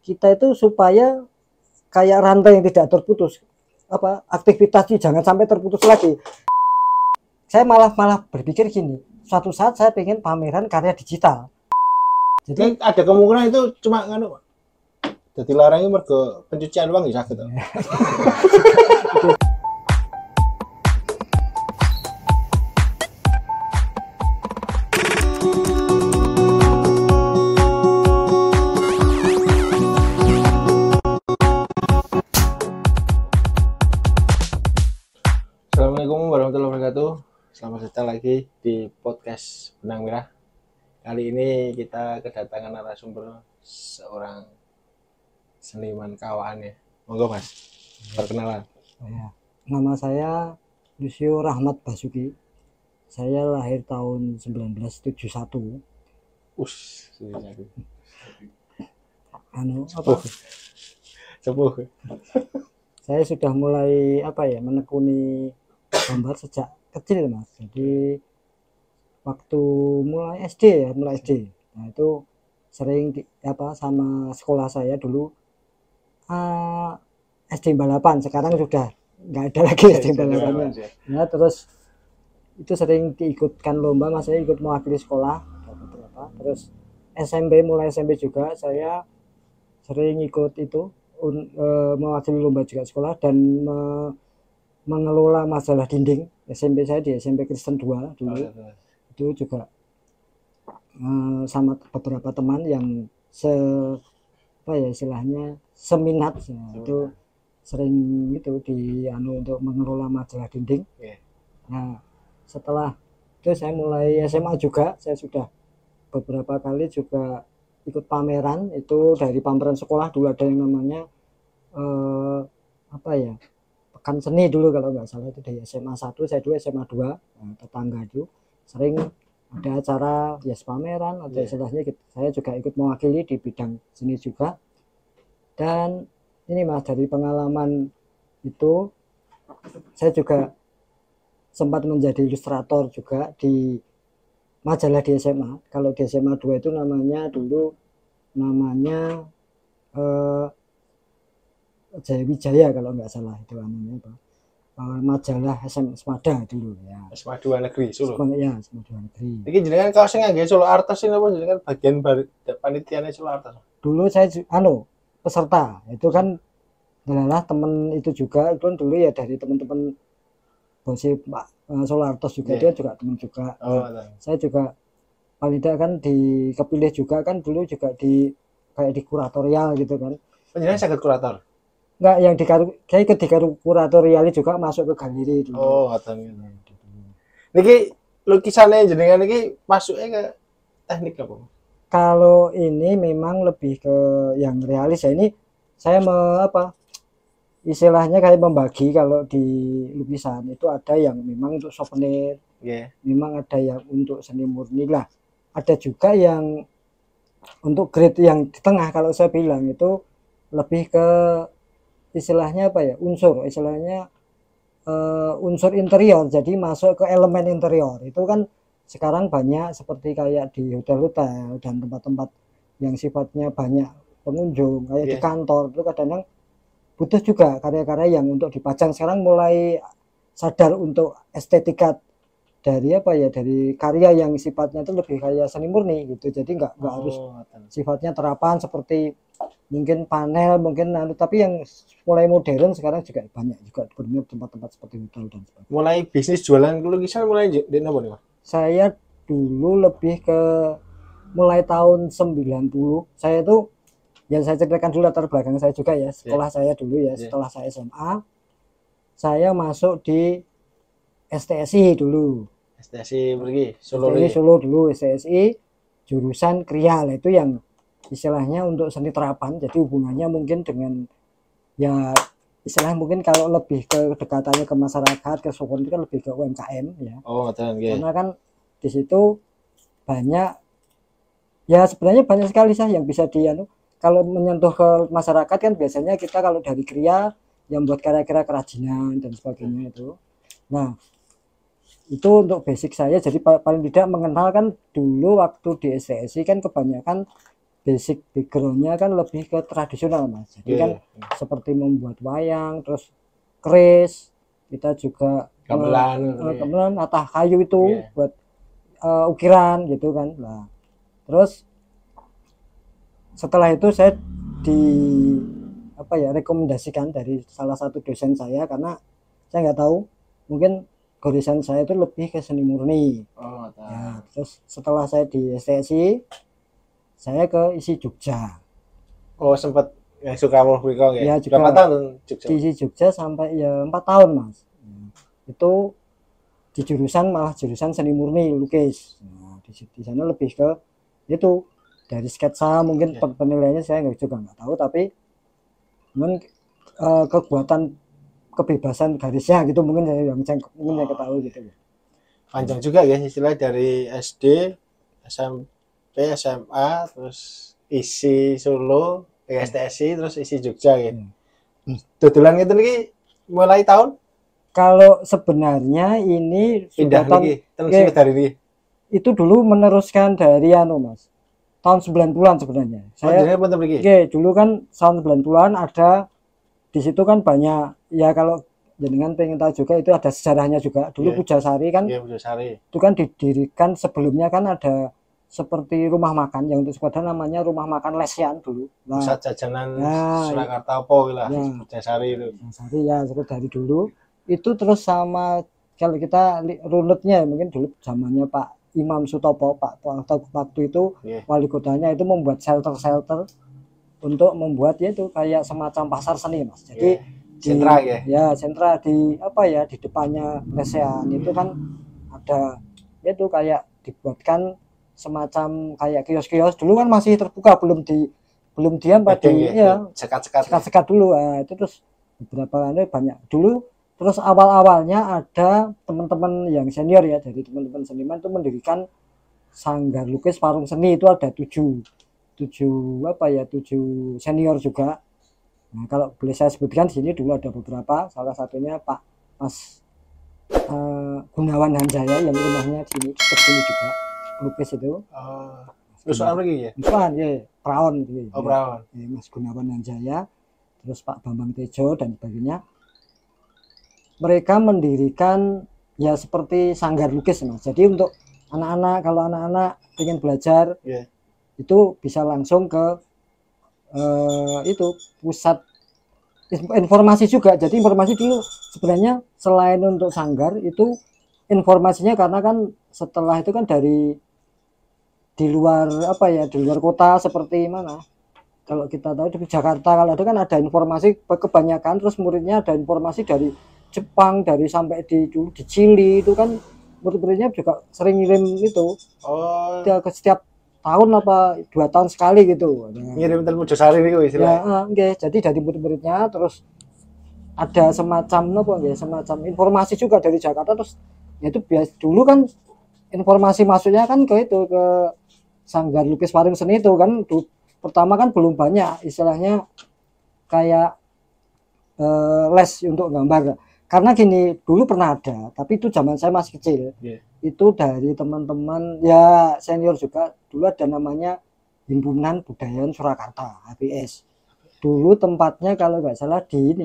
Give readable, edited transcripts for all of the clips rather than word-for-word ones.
kita itu supaya kayak rantai yang tidak terputus, aktivitasnya jangan sampai terputus lagi. Saya malah berpikir gini, suatu saat saya pengen pameran karya digital. Jadi ada kemungkinan itu cuma nganu, jadi larangnya mergo pencucian uang ya sakit. Assalamualaikum warahmatullahi wabarakatuh. Selamat datang lagi di podcast Benang Merah. Kali ini kita kedatangan narasumber seorang seniman kawan ya. Monggo Mas, perkenalan. Nama saya Lucio Rahmat Basuki. Saya lahir tahun 1971. Sepuh. Saya sudah mulai menekuni gambar sejak kecil, Mas. Jadi waktu mulai SD. Nah, itu sering sama sekolah saya dulu SD balapan. Sekarang sudah nggak ada lagi SD balapannya. Nah, terus itu sering diikutkan lomba, Mas. Saya ikut mewakili sekolah. Terus mulai SMP juga saya sering ikut itu mewakili lomba juga sekolah dan mengelola majalah dinding. SMP saya di SMP Kristen 2 dulu. Itu juga sama beberapa teman yang istilahnya seminat ya. Itu sering itu untuk mengelola majalah dinding. Nah, setelah itu saya mulai SMA juga, saya sudah beberapa kali juga ikut pameran. Itu dari pameran sekolah dulu ada yang namanya pekan seni dulu kalau nggak salah, itu dari SMA 1, saya dulu SMA 2, tetangga itu sering ada acara pameran atau istilahnya saya juga ikut mewakili di bidang seni juga. Dan ini Mas, dari pengalaman itu saya juga sempat menjadi ilustrator juga di majalah di SMA. Kalau di SMA 2 itu namanya Jaya Wijaya kalau nggak salah, itu namanya majalah SM Semada dulu ya. SMA 2 Negeri Solo. Ya, SMA 2 Negeri. Iki jenengan kaos sing ngangge Solo Artos ini apa jenengan bagian panitiane Solo Artos? Dulu saya peserta. Itu kan adalah temen itu juga, itu kan dulu ya dari teman-teman Bosip Pak Solo Artos juga, dia juga teman juga. Saya juga paling tidak kan kepilih juga kan dulu juga kayak di kuratorial gitu kan. Jenengan sakit kurator? Enggak, yang saya ikut di kuratorial juga masuk ke galeri dulu. Oh, ngoten. Niki lukisannya jenengan niki masuknya ke teknik apa? Kalau ini memang lebih ke yang realis ya. Ini saya istilahnya kayak membagi. Kalau di lukisan itu ada yang memang untuk souvenir, memang ada yang untuk seni murni lah, ada juga yang untuk grade yang di tengah. Kalau saya bilang itu lebih ke istilahnya unsur interior, jadi masuk ke elemen interior. Itu kan sekarang banyak seperti kayak di hotel-hotel dan tempat-tempat yang sifatnya banyak pengunjung, kayak di kantor itu kadang-kadang butuh juga karya-karya yang untuk dipajang. Sekarang mulai sadar untuk estetika dari dari karya yang sifatnya itu lebih kayak seni murni gitu. Jadi nggak harus sifatnya terapan seperti mungkin panel, tapi yang mulai modern sekarang juga banyak juga benar tempat-tempat seperti hotel dan sebagainya. Mulai bisnis jualan lukisan mulai di apa nih, Mas? Saya dulu lebih ke mulai tahun 90. Saya tuh saya ceritakan dulu latar belakang saya juga ya. Sekolah saya dulu ya, setelah saya SMA, saya masuk di STSI dulu. STSI pergi Solo dulu, STSI jurusan Krial, itu yang istilahnya untuk seni terapan. Jadi hubungannya mungkin dengan istilahnya mungkin kalau lebih ke dekatannya ke masyarakat, ke Solo itu kan lebih ke UMKM ya. Karena kan di situ banyak sebenarnya banyak sekali yang bisa kalau menyentuh ke masyarakat kan biasanya kita kalau dari Krial yang buat karya-karya kerajinan dan sebagainya itu. Nah, itu untuk basic saya. Jadi paling tidak mengenal kan dulu waktu di STSI kan kebanyakan basic backgroundnya kan lebih ke tradisional Mas. Jadi kan seperti membuat wayang, terus keris, kita juga gamelan atah kayu itu buat ukiran gitu kan. Nah, terus setelah itu saya rekomendasikan dari salah satu dosen saya, karena saya nggak tahu, mungkin goresan saya itu lebih ke seni murni. Ya, terus setelah saya di STSI, saya ke ISI Jogja. Sempat yang suka muluk ya? Berapa tahun Jogja? Di ISI Jogja sampai ya 4 tahun Mas. Itu di jurusan seni murni lukis. Nah, di sana lebih ke itu dari sketsa, mungkin penilaiannya saya juga nggak tahu, tapi kekuatan kebebasan garisnya gitu mungkin yang saya ketahui gitu ya. Panjang juga ya istilah dari SD, SMP, SMA, terus ISI Solo, STSI, terus ISI Jogja gitu. Dodolan gitu lagi mulai tahun? Kalau sebenarnya ini pindah lagi, terus dari ini. Itu dulu meneruskan dari Mas. Tahun 90-an sebenarnya. Saya dulu kan tahun 90-an ada di situ kan banyak ya, kalau jenengan pengen tahu juga itu ada sejarahnya juga. Dulu Pujasari kan itu kan didirikan, sebelumnya kan ada seperti rumah makan yang untuk sepeda namanya rumah makan Lesian dulu. Nah, pusat jajanan Surakarta apa lah Pujasari itu. Pujasari ya, seperti dari dulu itu. Terus sama kalau kita runutnya mungkin dulu zamannya Pak Imam Sutopo, waktu itu wali kotanya itu membuat shelter untuk membuat itu kayak semacam pasar seni Mas. Jadi sentra sentra di di depannya Lesean itu kan ada itu kayak dibuatkan semacam kayak kios-kios. Dulu kan masih terbuka, belum sekat dulu. Itu terus beberapa banyak dulu. Terus awal-awalnya ada teman-teman yang senior ya, dari teman-teman seniman itu mendirikan Sanggar Lukis Warung Seni. Itu ada 7 senior juga. Nah, kalau boleh saya sebutkan sini dulu ada beberapa, salah satunya Pak Mas Gunawan Hanjaya yang rumahnya di sini juga lukis itu. Terus apa lagi ya? Praon gitu. Praon. Mas Gunawan Hanjaya, terus Pak Bambang Tejo dan sebagainya. Mereka mendirikan ya seperti sanggar lukis Mas. Jadi untuk anak-anak, kalau anak-anak ingin belajar itu bisa langsung ke itu pusat informasi juga. Jadi informasi dulu sebenarnya selain untuk sanggar itu informasinya, karena kan setelah itu kan dari di luar di luar kota seperti mana, kalau kita tahu di Jakarta, kalau itu kan ada informasi kebanyakan, terus muridnya ada informasi dari Jepang, dari sampai di Chili itu kan murid-muridnya juga sering ngirim itu ke setiap tahun 2 tahun sekali gitu. Ngirim telepon Pujasari itu istilahnya. Jadi dari murid-muridnya terus ada semacam semacam informasi juga dari Jakarta. Terus itu dulu kan informasi masuknya kan ke Sanggar Lukis Warung Seni itu kan pertama kan belum banyak istilahnya kayak les untuk gambar. Karena gini, dulu pernah ada, tapi itu zaman saya masih kecil. Itu dari teman-teman ya senior juga, dulu ada namanya Himpunan Budayaan Surakarta, HBS. Dulu tempatnya kalau nggak salah di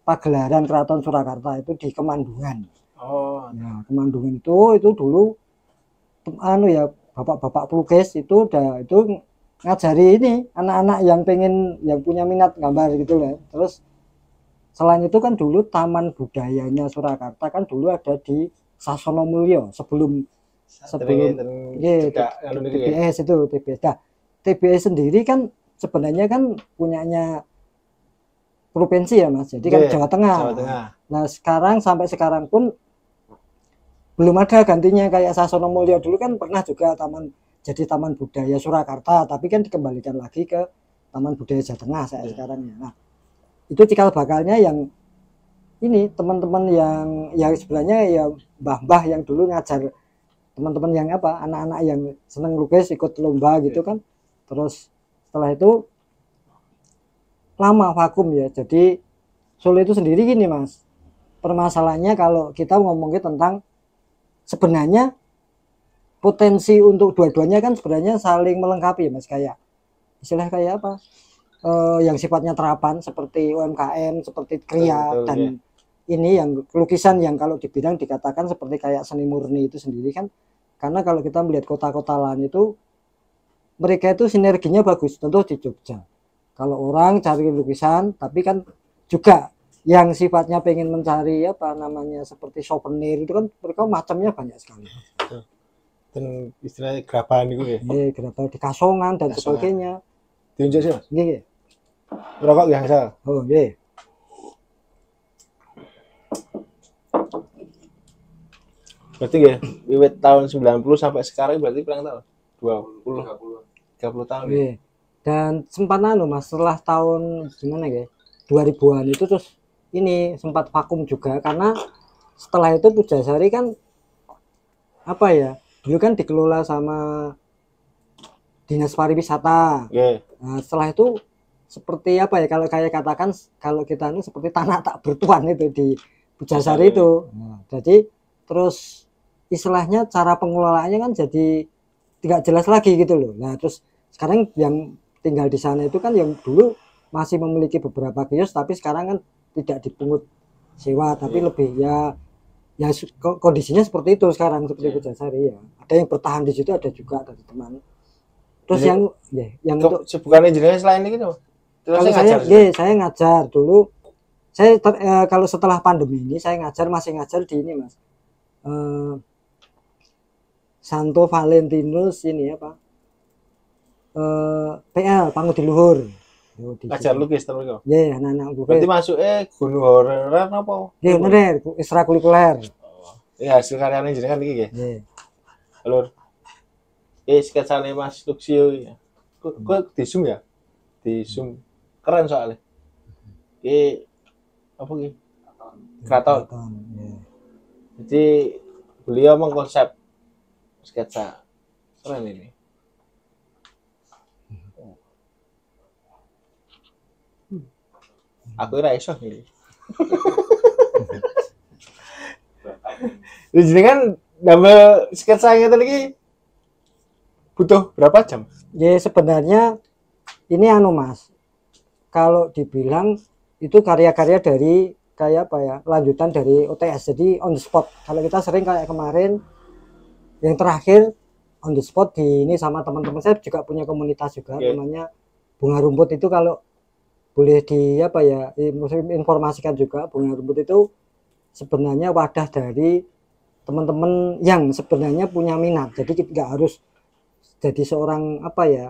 pagelaran Keraton Surakarta, itu di Kemandungan. Nah, Kemandungan itu dulu bapak-bapak pelukis itu ngajari anak-anak yang punya minat gambar gitu lah. Terus selain itu kan dulu Taman Budayanya Surakarta kan dulu ada di Sasono Mulyo sebelum TBS itu. Nah, TBS sendiri kan sebenarnya kan punyanya provinsi ya Mas, jadi kan Jawa Tengah. Nah sekarang sampai sekarang pun belum ada gantinya kayak Sasono Mulyo. Dulu kan pernah juga jadi Taman Budaya Surakarta, tapi kan dikembalikan lagi ke Taman Budaya Jawa Tengah sekarang ya. Nah itu cikal bakalnya yang teman-teman yang sebenarnya ya mbah-mbah yang dulu ngajar teman-teman yang anak-anak yang seneng lukis ikut lomba gitu kan. Terus setelah itu lama vakum ya. Jadi Solo itu sendiri gini Mas, permasalahannya kalau kita ngomongin tentang sebenarnya potensi untuk dua-duanya kan sebenarnya saling melengkapi Mas. Kayak istilah kayak apa, yang sifatnya terapan seperti UMKM, seperti Kria Betul, dan ya. ini yang lukisan yang kalau dibilang dikatakan seperti kayak seni murni itu sendiri kan, karena kalau kita melihat kota-kota lain itu mereka itu sinerginya bagus. Contoh di Jogja, kalau orang cari lukisan tapi kan juga yang sifatnya pengen mencari apa namanya seperti souvenir itu kan mereka macamnya banyak sekali. Dan istilahnya gerabahan itu ya. Kenapa di Kasongan dan Kasongan. sebagainya. Diunjuk sih Mas. Nggih. Rokok yang asal. Oh nggih. Berarti ya, wiwit tahun 90 sampai sekarang berarti berapa tahun? 20 30 tahun ya. Dan sempat Mas, setelah tahun gimana ya? 2000-an itu terus ini sempat vakum juga karena setelah itu Pujasari kan apa ya? Dulu kan dikelola sama Dinas Pariwisata. Nah, setelah itu seperti apa ya kalau kayak katakan kalau kita ini seperti tanah tak bertuan itu di Pujasari itu. Nah, jadi terus istilahnya cara pengelolaannya kan jadi tidak jelas lagi gitu loh. Nah terus sekarang yang tinggal di sana itu kan yang dulu masih memiliki beberapa kios tapi sekarang kan tidak dipungut sewa tapi lebih ya kondisinya seperti itu sekarang seperti Pujasari ya. Ada yang bertahan di situ ada juga dari teman. Terus jadi, yang untuk bukan engineer selain ini gitu. Kalau saya ngajar dulu. Saya kalau setelah pandemi ini saya masih ngajar di ini Mas. Santo Valentinus ini apa? PL Pangudi Luhur. Ngajar lukis terus kok. Nggih, anak-anak lukis. Berarti masuknya guru honorer apa? Nggih, bener, ekstrakurikuler. Ya, hasil karyanya jenengan iki nggih. Nggih. Lur. Sketsane Mas Luxio ya. Kok di zoom ya? Di zoom. Keren soalnya. Apa ki? Kraton. Jadi beliau mengkonsep sketsa keren ini. Aku ora iso iki. Jadi kan gambar sketsa ngeten iki butuh berapa jam? Ya sebenarnya ini Mas. Kalau dibilang itu karya-karya dari kayak apa ya? Lanjutan dari OTS. Jadi on the spot. Kalau kita sering kayak kemarin yang terakhir on the spot di ini sama teman-teman saya juga punya komunitas juga namanya Bunga Rumput itu kalau boleh di apa ya informasikan juga Bunga Rumput itu sebenarnya wadah dari teman-teman yang sebenarnya punya minat. Jadi kita nggak harus jadi seorang apa ya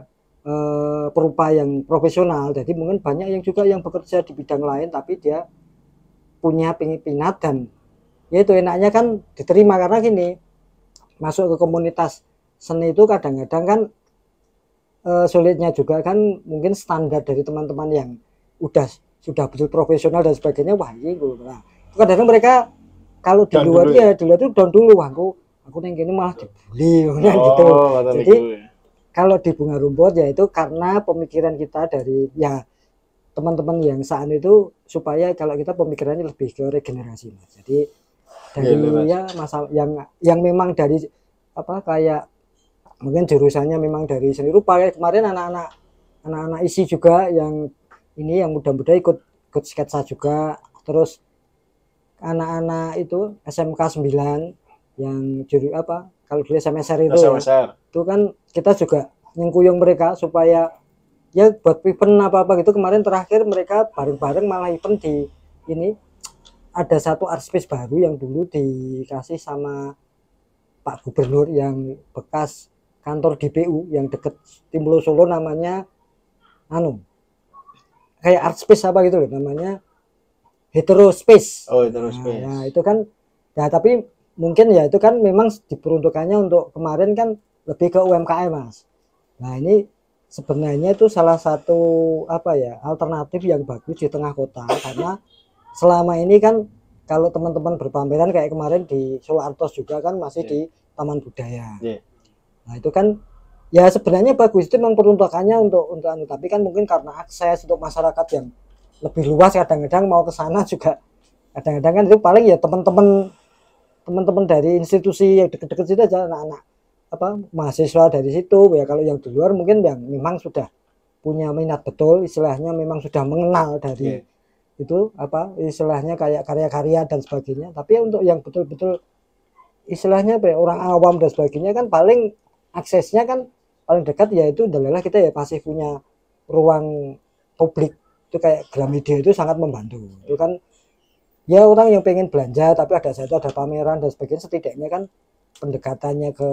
perupa yang profesional. Jadi mungkin banyak yang juga yang bekerja di bidang lain tapi dia punya minat dan ya itu enaknya kan diterima karena gini masuk ke komunitas seni itu kadang-kadang kan sulitnya juga kan mungkin standar dari teman-teman yang sudah betul profesional dan sebagainya wah ini nah, kadang-kadang mereka kalau di luar ya di luar itu down dulu aku yang gini malah dibully gitu. Jadi kalau di Bunga Rumput ya itu karena pemikiran kita dari ya teman-teman yang saat itu supaya kalau kita pemikirannya lebih ke regenerasi Mas. Jadi dari ya masalah yang memang dari apa kayak mungkin jurusannya memang dari seni rupa kayak kemarin anak-anak isi juga yang ini yang muda-muda ikut sketsa juga terus anak-anak itu SMK 9 yang juri apa kalau dulu SMSR itu itu kan kita juga nyengkuyung mereka supaya ya buat event apa gitu kemarin terakhir mereka bareng-bareng malah event di ini ada satu art space baru yang dulu dikasih sama Pak Gubernur yang bekas kantor DPU yang deket Timbul Solo namanya kayak art space apa gitu loh namanya Hetero Space. Hetero Space. Nah, itu kan ya tapi mungkin ya itu kan memang diperuntukannya untuk kemarin kan lebih ke UMKM Mas. Nah ini sebenarnya itu salah satu apa ya alternatif yang bagus di tengah kota karena selama ini kan kalau teman-teman berpameran kayak kemarin di Solo Artos juga kan masih di Taman Budaya. Nah itu kan ya sebenarnya bagus itu memang peruntukannya untuk tapi kan mungkin karena akses untuk masyarakat yang lebih luas kadang-kadang mau ke sana juga kadang-kadang kan itu paling ya teman-teman dari institusi yang deket-deket situ aja anak-anak apa mahasiswa dari situ ya kalau yang di luar mungkin yang memang sudah punya minat betul, istilahnya memang sudah mengenal dari itu apa istilahnya kayak karya-karya dan sebagainya. Tapi untuk yang betul-betul istilahnya orang awam dan sebagainya kan paling aksesnya kan paling dekat yaitu adalah kita ya masih punya ruang publik itu kayak Gramedia itu sangat membantu. Itu kan ya orang yang pengen belanja tapi ada satu ada pameran dan sebagainya, setidaknya kan pendekatannya ke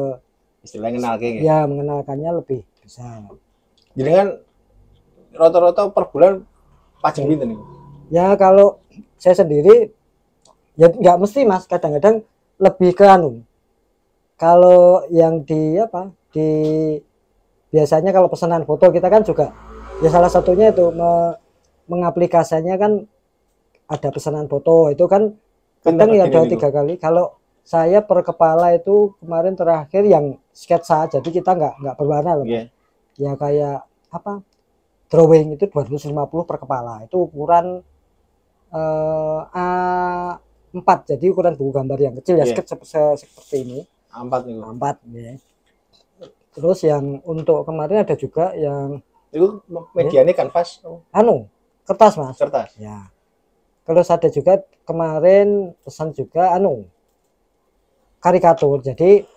istilahnya kenal kayak ya mengenalkannya lebih besar. Jadi kan rata-rata per bulan pajak gitu nih. Ya kalau saya sendiri ya nggak mesti Mas, kadang-kadang lebih ke anu. Kalau yang di apa di biasanya kalau pesanan foto kita kan juga ya salah satunya itu mengaplikasinya kan ada pesanan foto itu kan kadang ya ada 3 kali. Kalau saya per kepala itu kemarin terakhir yang sketsa, jadi kita nggak berwarna loh. Ya kayak apa drawing itu 250 per kepala, itu ukuran A4, jadi ukuran buku gambar yang kecil ya, seperti ini A4 nih. A4 ya. Terus yang untuk kemarin ada juga yang itu medianya kanvas kertas Mas. Kertas ya. Terus ada juga kemarin pesan juga karikatur, jadi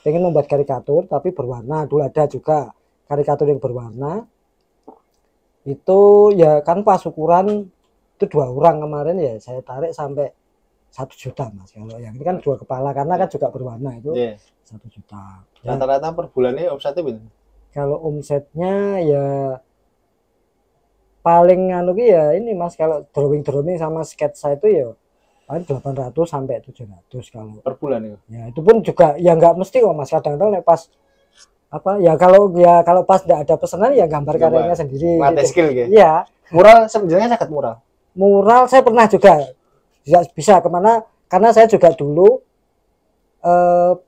pengen membuat karikatur tapi berwarna. Dulu ada juga karikatur yang berwarna itu ya kanvas ukuran itu 2 orang kemarin ya saya tarik sampai 1 juta Mas. Kalau yang ini kan 2 kepala karena kan juga berwarna itu 1 juta. Rata-rata per bulannya omsetnya berapa? Kalau omsetnya ya paling ya ini Mas, kalau drawing sama sketsa itu ya paling 800 sampai 700 kalau per bulan ya. Ya itu pun juga ya nggak mesti kok Mas, kadang-kadang pas apa ya kalau pas tidak ada pesanan ya gambar karyanya sendiri gitu. Skill gitu. Iya. Mural sebenarnya sangat mural saya pernah juga bisa kemana, karena saya juga dulu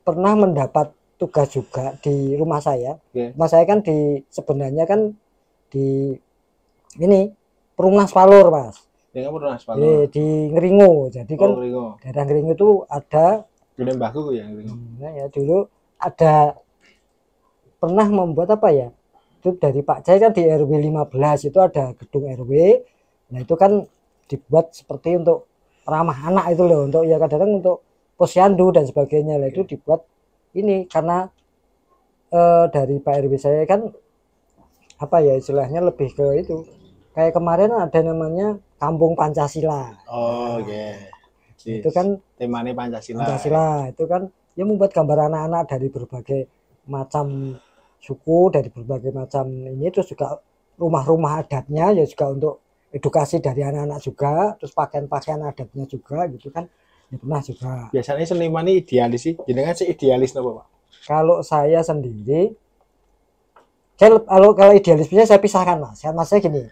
pernah mendapat tugas juga di rumah saya. Rumah saya kan sebenarnya kan di ini Perumnas Palur Mas. Di Ngeringo, jadi kan daerah Ngeringo itu ada dulu mbahku ya Ngeringo. Ya dulu ada pernah membuat apa ya, itu dari Pak Jai kan di RW 15 itu ada gedung RW. Nah itu kan dibuat seperti untuk ramah anak itu loh, untuk ya kadang-kadang untuk posyandu dan sebagainya lah. Itu dibuat ini karena dari Pak RW saya kan apa ya istilahnya lebih ke itu, kayak kemarin ada namanya Kampung Pancasila. Itu kan temanya Pancasila itu kan ya membuat gambar anak-anak dari berbagai macam suku, dari berbagai macam ini, terus juga rumah-rumah adatnya ya juga untuk edukasi dari anak-anak juga, terus pakaian-pakaian adatnya juga gitu kan ya pernah juga. Biasanya seniman ini idealis sih, jadi kan idealis apa Pak? Kalau saya sendiri kalau idealisnya saya pisahkan Mas. Saya gini,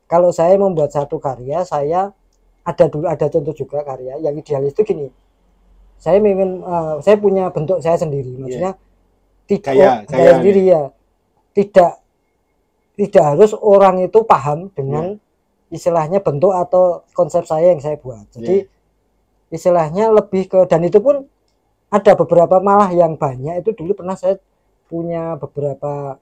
kalau saya membuat satu karya, saya ada contoh juga karya yang idealis itu gini, saya ingin saya punya bentuk saya sendiri, maksudnya gaya sendiri ya, tidak harus orang itu paham dengan istilahnya bentuk atau konsep saya yang saya buat. Jadi istilahnya lebih ke, dan itu pun ada beberapa malah yang banyak itu dulu pernah saya punya beberapa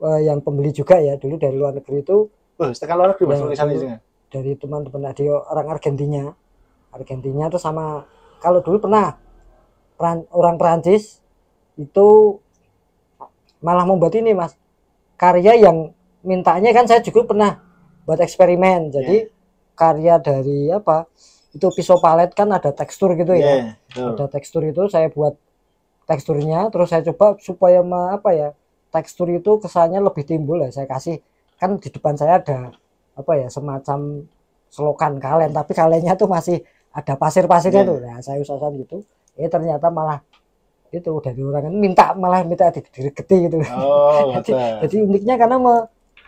yang pembeli juga ya dulu dari luar negeri itu. Luar negeri dari teman-teman di orang Argentina tuh sama, kalau dulu pernah orang Perancis itu malah membuat ini Mas, karya yang mintanya kan saya juga pernah buat eksperimen. Jadi karya dari apa itu pisau palet kan ada tekstur gitu ya, ada tekstur itu saya buat teksturnya, terus saya coba supaya tekstur itu kesannya lebih timbul ya, saya kasih kan di depan saya ada semacam selokan kalen, tapi kalennya tuh masih ada pasir-pasirnya tuh. Nah saya usahakan gitu, ternyata malah itu dari orang malah minta diregeti gitu. Jadi uniknya karena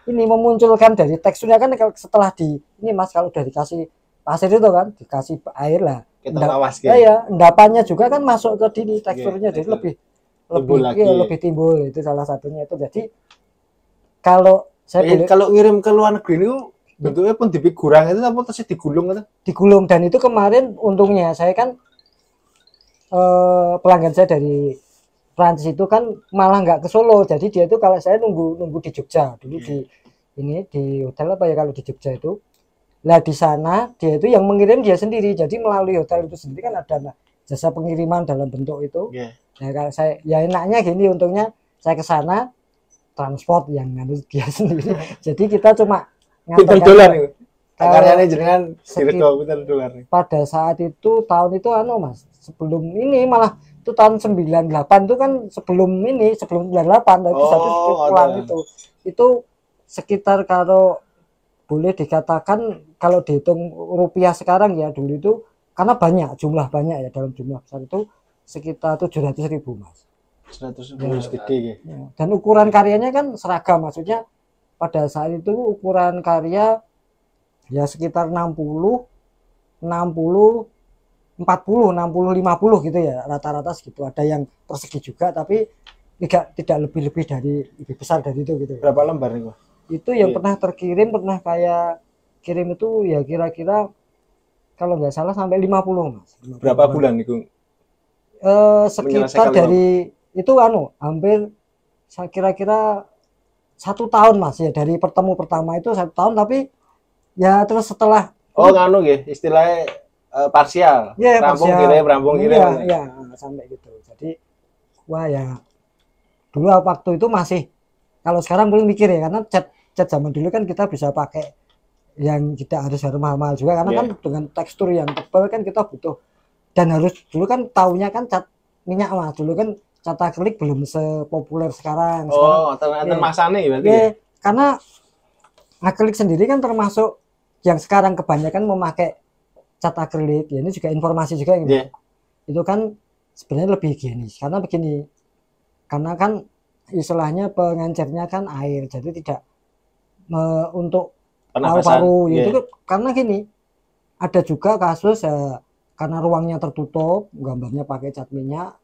memunculkan dari teksturnya kan, setelah ini Mas kalau udah dikasih pasir itu kan dikasih air lah, endapannya juga kan masuk ke teksturnya, jadi lebih timbul, itu salah satunya itu. Jadi kalau kalau ngirim ke luar negeri itu bentuknya pun digurang itu apa terus digulung, dan itu kemarin untungnya saya kan pelanggan saya dari Prancis itu kan malah nggak ke Solo, jadi dia itu kalau saya nunggu di Jogja dulu di ini di hotel apa ya kalau di Jogja itu. Nah di sana dia itu yang mengirim dia sendiri, jadi melalui hotel itu sendiri kan ada jasa pengiriman dalam bentuk itu. Nah kalau saya ya enaknya gini, untungnya saya ke sana transport yang harus dia sendiri, jadi kita cuma pinter dolar itu karyanya jenengan dolar pada saat itu tahun itu Mas, sebelum ini malah itu tahun 98 itu kan sebelum 98 itu satu pulang itu sekitar kalau boleh dikatakan kalau dihitung rupiah sekarang ya dulu itu karena banyak ya dalam jumlah besar itu sekitar 700.000 Mas. 100.000 gede ya. Dan ukuran karyanya kan seragam, maksudnya pada saat itu ukuran karya ya sekitar 60 40 60 50 gitu ya rata-rata segitu, ada yang persegi juga tapi tidak lebih dari lebih besar dari itu gitu. Berapa lembar nih itu yang pernah terkirim, pernah kayak kirim itu ya kira-kira kalau nggak salah sampai 50 Mas. 50 berapa bulan itu sekitar dari itu hampir kira-kira 1 tahun Mas ya, dari pertama itu 1 tahun, tapi ya terus setelah nganu ya istilahnya parsial ya, rampung kirim ya sampai gitu. Jadi wah ya dulu waktu itu masih, kalau sekarang belum mikir ya, karena cat zaman dulu kan kita bisa pakai yang tidak harus mahal-mahal juga karena kan dengan tekstur yang tebal kan kita butuh, dan harus dulu kan taunya kan cat minyak Mas, dulu kan cat akrilik belum sepopuler sekarang. Ternyata masane berarti ya? Karena akrilik sendiri kan termasuk yang sekarang kebanyakan memakai cat akrilik ya, ini juga informasi juga gitu. Itu kan sebenarnya lebih higienis karena begini, karena kan istilahnya pengencernya kan air, jadi tidak untuk paru-paru itu karena gini, ada juga kasus karena ruangnya tertutup gambarnya pakai cat minyak,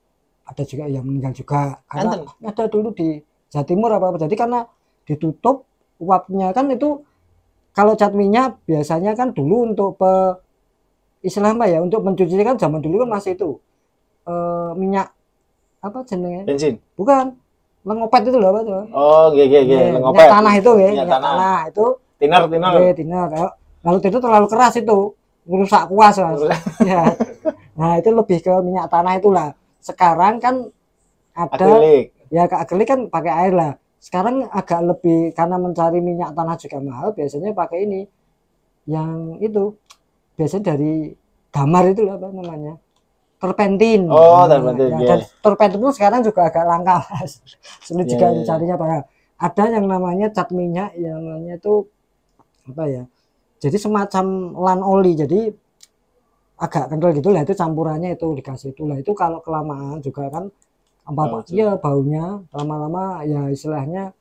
ada juga yang meninggal juga karena ada dulu di Jawa Timur apa jadi karena ditutup uapnya kan. Itu kalau cat minyak biasanya kan dulu untuk istilah apa ya, untuk mencuci kan zaman dulu kan masih itu minyak apa jenenge, bensin bukan, lengopet itu loh apa tuh? Lengopet tanah itu minyak tanah itu thinner kalau itu terlalu keras itu merusak kuas Mas. Ya. Nah itu lebih ke minyak tanah itulah. Sekarang kan ada akrilik. Ya akrilik kan pakai air lah. Sekarang agak lebih karena mencari minyak tanah juga mahal, biasanya pakai ini yang itu biasanya dari damar itu apa namanya, terpentin. Dan terpentin itu sekarang juga agak langka Mas. Sulit juga mencarinya. Ada yang namanya cat minyak yang namanya itu apa ya, jadi semacam lanoli, jadi agak kental gitu lah, itu campurannya itu dikasih itulah, itu kalau kelamaan juga kan ya baunya lama-lama ya istilahnya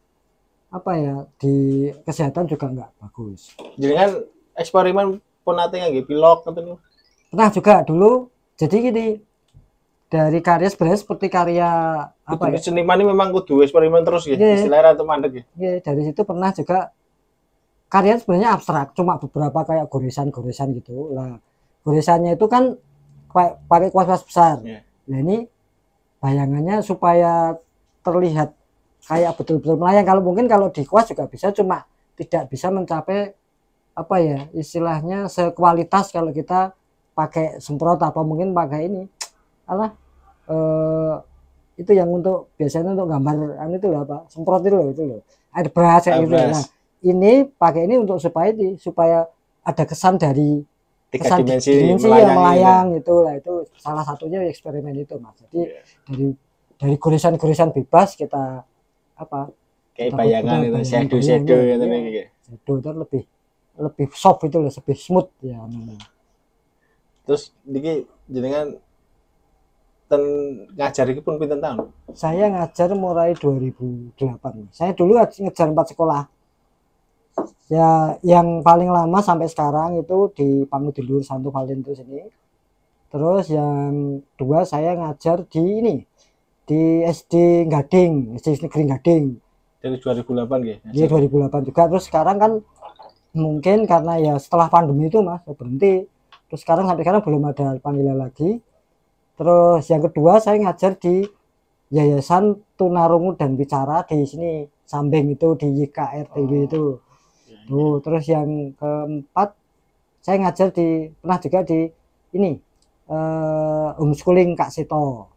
apa ya, di kesehatan juga nggak bagus. Jadi kan eksperimen ponate nggih pilok ngoten. Pernah juga dulu, jadi gini, dari karya sebenarnya seperti karya apa ya, seniman ini memang kudu eksperimen terus ya, istilahnya atau mandek ya. Dari situ pernah juga karya sebenarnya abstrak, cuma beberapa kayak goresan-goresan gitu lah. Goresannya itu kan pakai kuas besar. Nah ini bayangannya supaya terlihat kayak betul-betul melayang. Kalau mungkin kalau di kuas juga bisa, cuma tidak bisa mencapai apa ya istilahnya sekualitas kalau kita pakai semprot apa mungkin pakai ini itu yang untuk biasanya untuk gambar itu loh apa, semprot itu loh airbrush kayak gitu. Nah ini pakai ini untuk supaya ada kesan dari kesan dimensi melayang gitu lah. Itu salah satunya eksperimen itu Mas. Jadi dari goresan-goresan bebas kita apa kayak bayangan itu shadow gitu itu lebih soft itu loh, lebih smooth ya namanya. Terus niki jenengan ngajar iki pun pinten tahun? Saya ngajar mulai 2008. Saya dulu ngajar 4 sekolah. Ya yang paling lama sampai sekarang itu di Pangudilur Santo Valentus ini. Terus yang 2 saya ngajar di ini di SD Gading, SD Negeri Gading. Dari 2008 nggih. Iya 2008 juga. Terus sekarang kan mungkin karena ya setelah pandemi itu Mas berhenti. Terus sekarang sampai sekarang belum ada panggilan lagi. Terus yang kedua saya ngajar di Yayasan Tunarungu dan Bicara di sini Sambeng itu di YKRTW itu. Tuh, terus yang keempat saya ngajar pernah juga di ini homeschooling Kak Seto.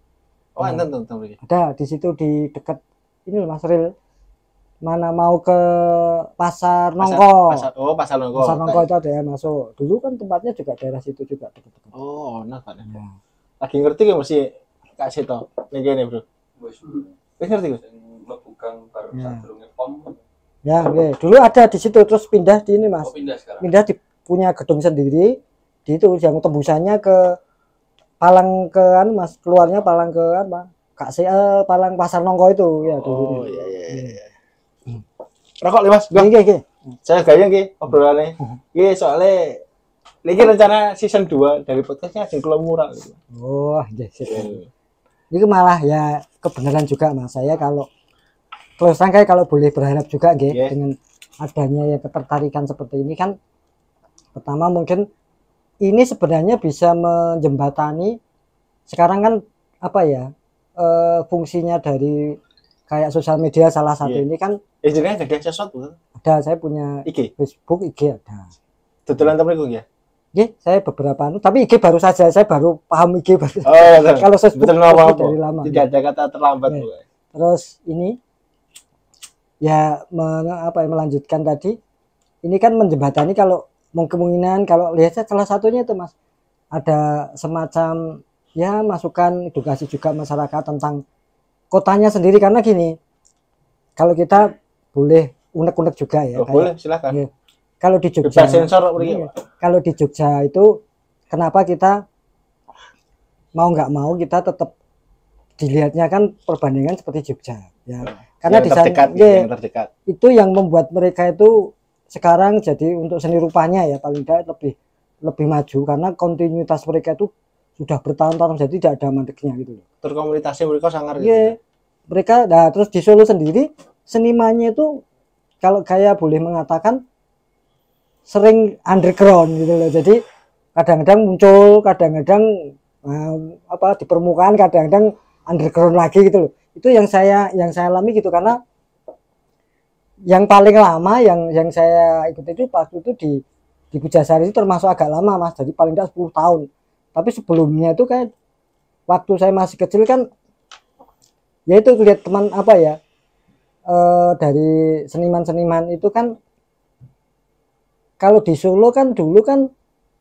Oh, enten tuh. Ada di situ di dekat ini Mas Ril. Mana mau ke Pasar Nongko. Pasar Nongko. Pasar Nongko itu ada yang masuk. Dulu kan tempatnya juga daerah situ juga dekat-dekat. Oh, nah Pak. Ya. Lagi ngerti kan mesti Kak Seto. Ning kene, Bro. Wis ngerti, Gus? Bukan sadurunge POM. Ya, oke. Dulu ada di situ terus pindah di ini, Mas. Oh, pindah sekarang. Pindah di punya gedung sendiri. Di itu yang tembusannya ke Palang ke Mas, keluarnya Palang ke apa? Palang Pasar Nongko itu ya dulu. Oh, iya. Rokok le Mas, Nggih. Saya gayeng nggih obrolane. Nggih, soalnya iki rencana season 2 dari podcastnya ada keluar murah gitu. Oh, nggih. Ini malah ya kebenaran juga Mas. Saya kalau terus terang kalau boleh berharap juga nggih dengan adanya ya ketertarikan seperti ini kan pertama mungkin ini sebenarnya bisa menjembatani sekarang kan apa ya fungsinya dari kayak sosial media salah satu ini kan jenenge ada sesuatu. Ada, saya punya IG. Facebook, IG ada. Tutulan temenku ya. Saya beberapa tapi IG baru saja, saya baru paham IG baru. Oh, kalau Facebook dari lama. Tidak ada kata terlambat. Terus ini ya melanjutkan tadi ini kan menjembatani kalau kemungkinan kalau lihatnya salah satunya itu Mas ada semacam ya masukan edukasi juga masyarakat tentang kotanya sendiri karena gini kalau kita boleh unek-unek juga ya boleh silakan ya. Kalau di Jogja kalau di Jogja itu kenapa kita mau nggak mau kita tetap dilihatnya kan perbandingan seperti Jogja ya karena di sana terdekat itu yang membuat mereka itu sekarang jadi untuk seni rupanya ya paling tidak lebih maju karena kontinuitas mereka itu sudah bertahun-tahun jadi tidak ada mandeknya gitu loh. Terkomunikasi mereka sangat gitu. Mereka terus di Solo sendiri senimannya itu kalau saya boleh mengatakan sering underground gitu loh. Jadi kadang-kadang muncul, kadang-kadang di permukaan, kadang-kadang underground lagi gitu loh. Itu yang saya alami gitu karena yang paling lama yang saya ikut itu waktu itu di Pujasari itu termasuk agak lama Mas, jadi paling tidak 10 tahun. Tapi sebelumnya itu kayak waktu saya masih kecil kan ya itu lihat teman dari seniman-seniman itu kan kalau di Solo kan dulu kan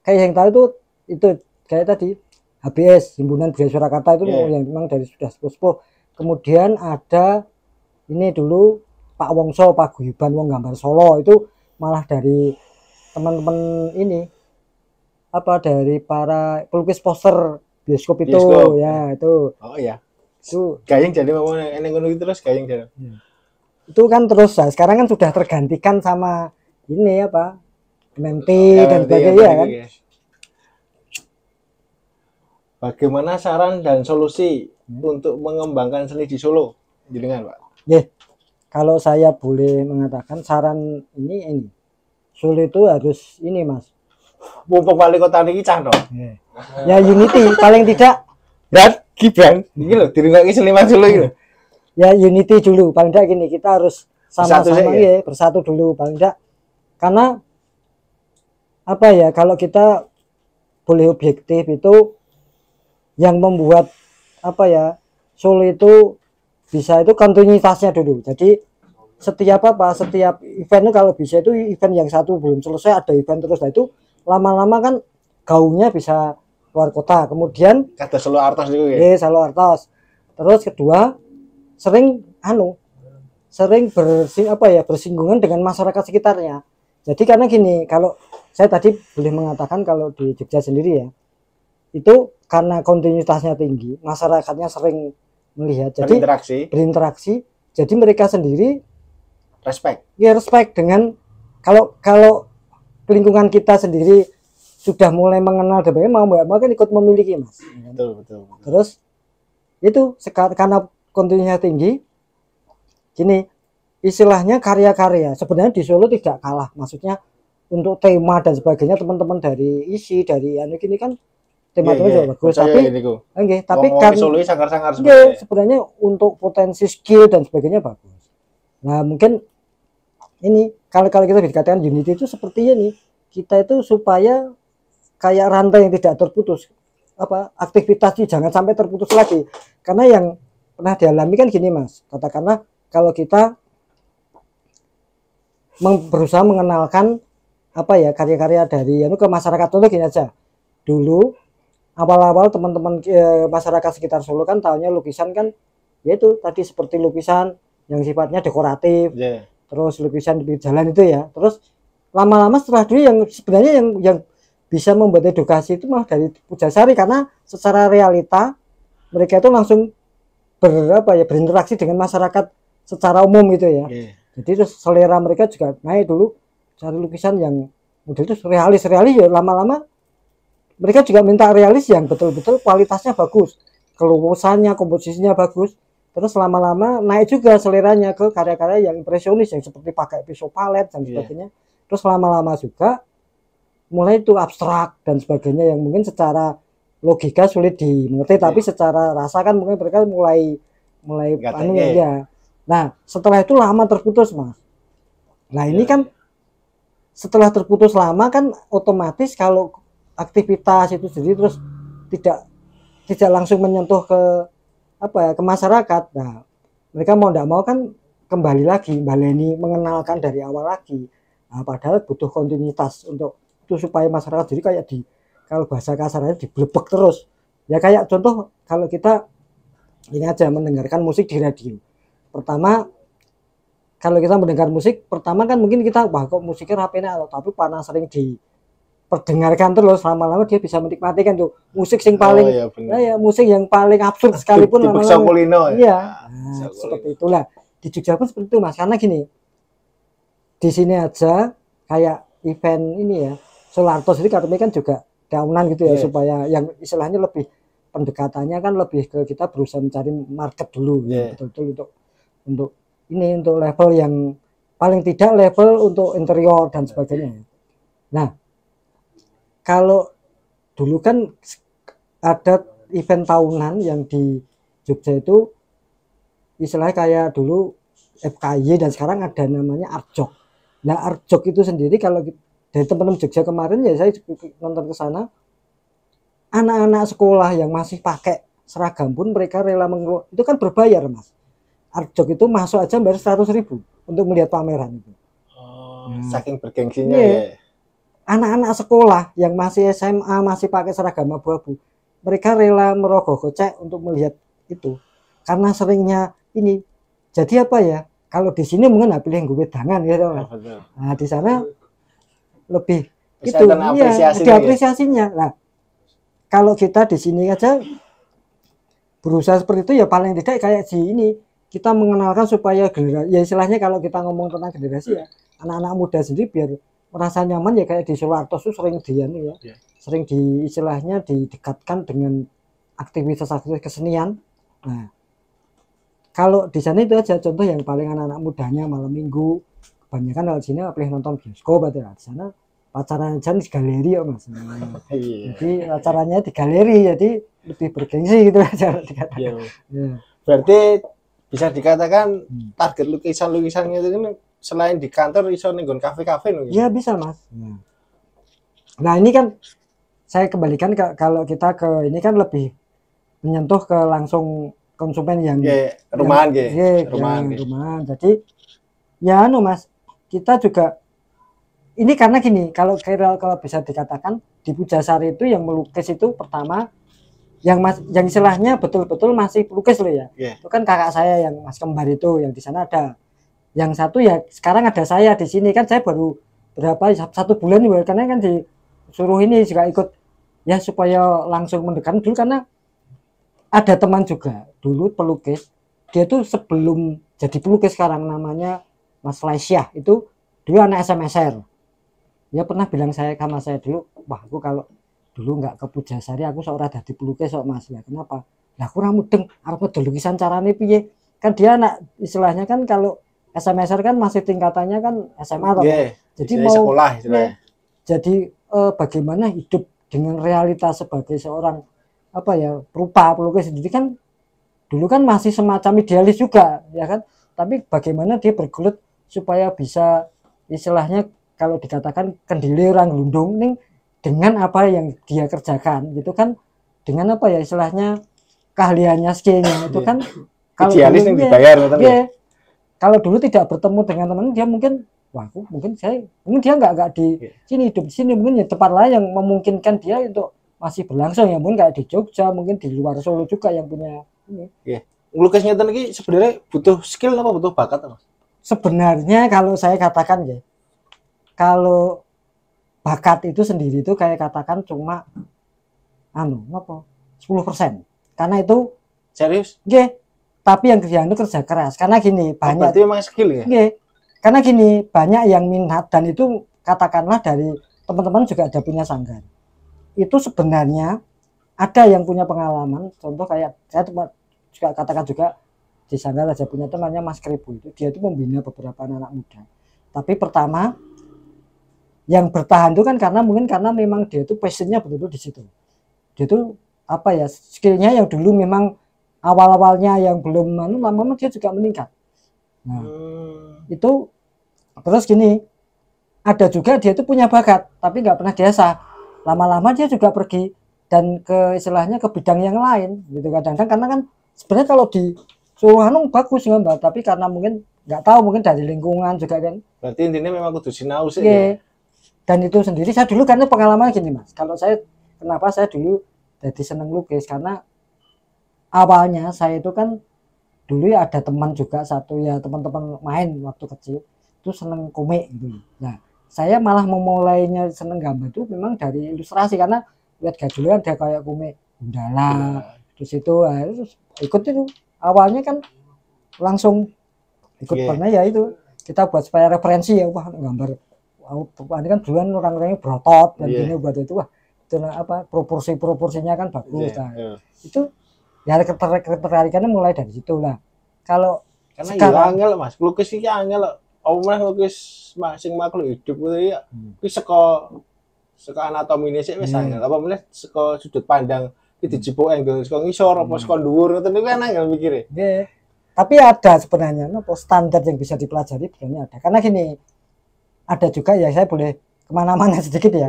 kayak yang tahu itu kayak tadi HBS Himpunan Budaya Surakarta itu yang memang dari sudah sepuh. Kemudian ada ini dulu Pak Wongso, Pak Guyuban Wong Gambar Solo itu malah dari teman-teman ini dari para pelukis poster bioskop itu ya itu. Oh iya. Itu gayeng jadi mau ngono terus gayeng jadi. Itu kan terus sekarang kan sudah tergantikan sama ini MMT dan sebagainya kan. Bagaimana saran dan solusi untuk mengembangkan seni di Solo? Jenengan, Pak. Kalau saya boleh mengatakan saran ini Solo itu harus ini Mas. Mumpung wali kota niki cah to. Ya unity paling tidak dan Gibran iki lho diringake seniman Solo iki lho. Ya unity dulu paling tidak gini kita harus sama-sama bersatu dulu paling tidak karena kalau kita boleh objektif itu yang membuat Solo itu bisa itu kontinuitasnya dulu. Jadi setiap event itu kalau bisa itu event yang satu belum selesai ada event terus itu lama-lama kan gaungnya bisa luar kota. Kemudian kata Solo Artos itu ya. Solo Artos. Terus kedua sering bersinggungan dengan masyarakat sekitarnya. Jadi karena gini, kalau saya tadi boleh mengatakan kalau di Jogja sendiri ya itu karena kontinuitasnya tinggi, masyarakatnya sering melihat jadi berinteraksi jadi mereka sendiri respect dengan kalau lingkungan kita sendiri sudah mulai mengenal dan mau kan ikut memiliki Mas. Betul. Terus itu karena kontinuitasnya tinggi gini istilahnya karya-karya sebenarnya di Solo tidak kalah maksudnya untuk tema dan sebagainya teman-teman dari isi dari ini kan tematiknya juga bagus. Tapi kan sangar-sangar sebenarnya untuk potensi skill dan sebagainya bagus. Nah mungkin ini kalau kita dikatakan Unity itu seperti ini, kita itu supaya kayak rantai yang tidak terputus, aktivitasnya jangan sampai terputus lagi. Karena yang pernah dialami kan gini Mas, katakanlah kalau kita berusaha mengenalkan karya-karya dari ke masyarakat, contoh gini aja. Dulu awal-awal teman-teman masyarakat sekitar Solo kan tahunya lukisan kan yaitu tadi seperti lukisan yang sifatnya dekoratif, terus lukisan di jalan itu ya. Terus lama-lama setelah dulu yang sebenarnya yang bisa membuat edukasi itu malah dari Pujasari, karena secara realita mereka itu langsung berinteraksi dengan masyarakat secara umum gitu ya. Jadi terus selera mereka juga naik. Dulu cari lukisan yang model itu realis ya, lama-lama mereka juga minta realis yang betul-betul kualitasnya bagus, keluasannya, komposisinya bagus. Terus lama-lama naik juga seleranya ke karya-karya yang impresionis yang seperti pakai pisau palet dan sebagainya. Terus lama-lama juga mulai itu abstrak dan sebagainya yang mungkin secara logika sulit dimengerti, tapi secara rasa kan mungkin mereka mulai ya. Nah setelah itu lama terputus Mas. Nah ini kan setelah terputus lama kan otomatis kalau aktivitas itu sendiri terus tidak langsung menyentuh ke ke masyarakat. Nah mereka mau tidak mau kan kembali lagi baleni mengenalkan dari awal lagi. Nah, padahal butuh kontinuitas untuk itu supaya masyarakat jadi kayak kalau bahasa kasarnya diblebek terus ya. Kayak contoh kalau kita ini aja mendengarkan musik di radio, pertama kalau kita mendengar musik pertama kan mungkin kita kok musiknya rapenya, tapi karena sering diperdengarkan terus lama-lama dia bisa menikmati kan tuh musik yang paling musik yang paling absurd sekalipun lama-lama seperti itulah. Di Jogja pun seperti itu Mas, karena gini, di sini aja kayak event ini ya Solartos, jadi kami kan juga daunan gitu ya, supaya yang istilahnya lebih pendekatannya kan lebih ke kita berusaha mencari market dulu betul-betul untuk ini, untuk level yang paling tidak level untuk interior dan sebagainya. Nah kalau dulu kan ada event tahunan yang di Jogja itu istilahnya kayak dulu FKY dan sekarang ada namanya Artjok. Nah Artjok itu sendiri kalau dari teman-teman Jogja kemarin ya saya nonton ke sana, anak-anak sekolah yang masih pakai seragam pun mereka rela mengeluarkan, itu kan berbayar Mas. Artjok itu masuk aja bayar 100.000 untuk melihat pameran itu. Saking bergengsinya ya. Anak-anak sekolah yang masih SMA masih pakai seragam abu-abu, mereka rela merogoh kocek untuk melihat itu karena seringnya ini. Jadi kalau di sini mungkin pilih yang gue tangan gitu. Nah di sana lebih itu diapresiasinya. Nah kalau kita di sini aja berusaha seperti itu ya, paling tidak kayak di ini kita mengenalkan supaya generasi, ya istilahnya kalau kita ngomong tentang generasi ya anak-anak muda sendiri biar merasa nyaman ya, kayak di Solartos itu sering sering istilahnya didekatkan dengan aktivitas kesenian. Nah kalau di sana itu aja contoh yang paling anak-anak mudanya malam minggu kebanyakan kalau di sini pilih nonton bioskop di sana pacaran aja di galeri ya Mas. Jadi acaranya di galeri, jadi lebih bergengsi gitu aja dikatakan. Berarti bisa dikatakan target lukisan-lukisannya itu kan selain di kantor iso nenggon kafe-kafe loh. Iya bisa Mas. Nah ini kan saya kembalikan kalau kita ke ini kan lebih menyentuh ke langsung konsumen yang rumahan. Jadi ya Mas, kita juga ini karena gini, kalau bisa dikatakan di Pujasari itu yang melukis itu pertama yang istilahnya betul-betul masih pelukis loh ya. Itu kan kakak saya yang Mas Kembar itu, yang di sana ada. Yang satu ya sekarang ada saya di sini, kan saya baru berapa 1 bulan nih, karena kan disuruh ini juga ikut ya supaya langsung mendekat dulu, karena ada teman juga dulu pelukis, dia tuh sebelum jadi pelukis sekarang namanya Mas Laisyah, itu dulu anak SMSR. Dia pernah bilang sama saya dulu, wah aku kalau dulu nggak ke Pujasari aku seorang dadi pelukis kok Mas. Lah kenapa? Lah aku ora mudeng arep ngedol lukisan carane piye? Kan dia anak istilahnya kan kalau SMSR kan masih tingkatannya kan SMA toh. Jadi mau sekolah istilahnya. Jadi bagaimana hidup dengan realitas sebagai seorang apa ya perupa pelukis sendiri kan dulu kan masih semacam idealis juga ya kan, tapi bagaimana dia bergelut supaya bisa istilahnya kalau dikatakan kendili orang Lundung nih dengan apa yang dia kerjakan gitu kan, dengan apa ya istilahnya keahliannya skillnya itu kan kalau idealis yang dibayar kalau dulu tidak bertemu dengan teman dia mungkin wah mungkin dia nggak di sini hidup di sini, mungkin ya tempat lain yang memungkinkan dia untuk masih berlangsung ya, mungkin kayak di Jogja, mungkin di luar Solo juga yang punya ini. Ngelukis ngeten iki sebenarnya butuh skill apa butuh bakat Mas? Sebenarnya kalau saya katakan ya, kalau bakat itu sendiri itu kayak katakan cuma 10%. Karena itu serius? Tapi yang kerja keras. Karena gini, banyak berarti memang skill ya? Karena gini, banyak yang minat dan itu katakanlah dari teman-teman juga ada punya sanggar. Itu sebenarnya ada yang punya pengalaman, contoh kayak saya juga katakan juga di sanggar aja punya temannya Mas Kribu itu, dia itu membina beberapa anak muda. Tapi pertama yang bertahan itu kan karena memang dia itu passionnya betul-betul di situ. Dia itu apa ya skillnya yang dulu memang awal-awalnya yang belum lama-lama dia juga meningkat. Nah itu terus gini, ada juga dia itu punya bakat tapi nggak pernah diasah, lama-lama dia juga pergi dan ke istilahnya ke bidang yang lain gitu kadang-kadang, karena kan sebenarnya kalau di Solo bagus Mbak, tapi karena mungkin nggak tahu, mungkin dari lingkungan juga kan. Berarti intinya memang kudu sinau sih. Dan itu sendiri saya dulu karena pengalaman gini Mas, kalau saya kenapa saya dulu jadi seneng lukis karena awalnya saya itu kan dulu ya ada teman juga satu ya, teman-teman main waktu kecil itu seneng komik gitu. Nah saya malah memulainya seneng gambar itu memang dari ilustrasi, karena lihat gajulan ada kayak komik Gundala terus itu ikut itu awalnya kan langsung ikut karena ya itu kita buat supaya referensi ya, wah gambar ini kan duluan orang-orangnya berotot dan gini buat itu wah itu apa proporsinya kan bagus. Itu ya ketertarikannya mulai dari situ lah. Kalau karena sekarang angel Mas, lukis iki angel omah lukis sing makhluk hidup gitu ya. Kuwi saka anatomine sik wis angel. Apa meneh saka sudut pandang iki dijipuk angle saka ngisor apa saka dhuwur ngoten niku kan angel mikire. Nggih. Tapi ada sebenarnya standar yang bisa dipelajari sebenarnya ada. Karena gini, ada juga ya saya boleh kemana-mana sedikit ya.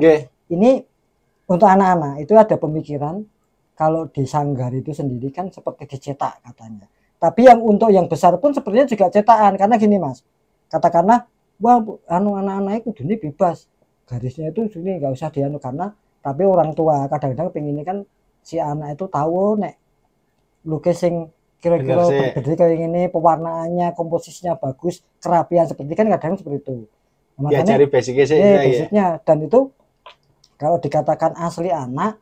Ini untuk anak-anak itu ada pemikiran kalau di sanggar itu sendiri kan seperti dicetak katanya. Tapi yang untuk yang besar pun sebenarnya juga cetakan, karena gini Mas, katakanlah wah anak-anak itu dunia bebas, garisnya itu sini nggak usah dianu, karena tapi orang tua kadang-kadang pengennya kan si anak itu tahu nek lukis sing kira-kira berdiri kayak gini, pewarnaannya, komposisinya bagus, kerapian seperti kan kadang seperti itu. Nah, diajari basicnya dan itu kalau dikatakan asli anak,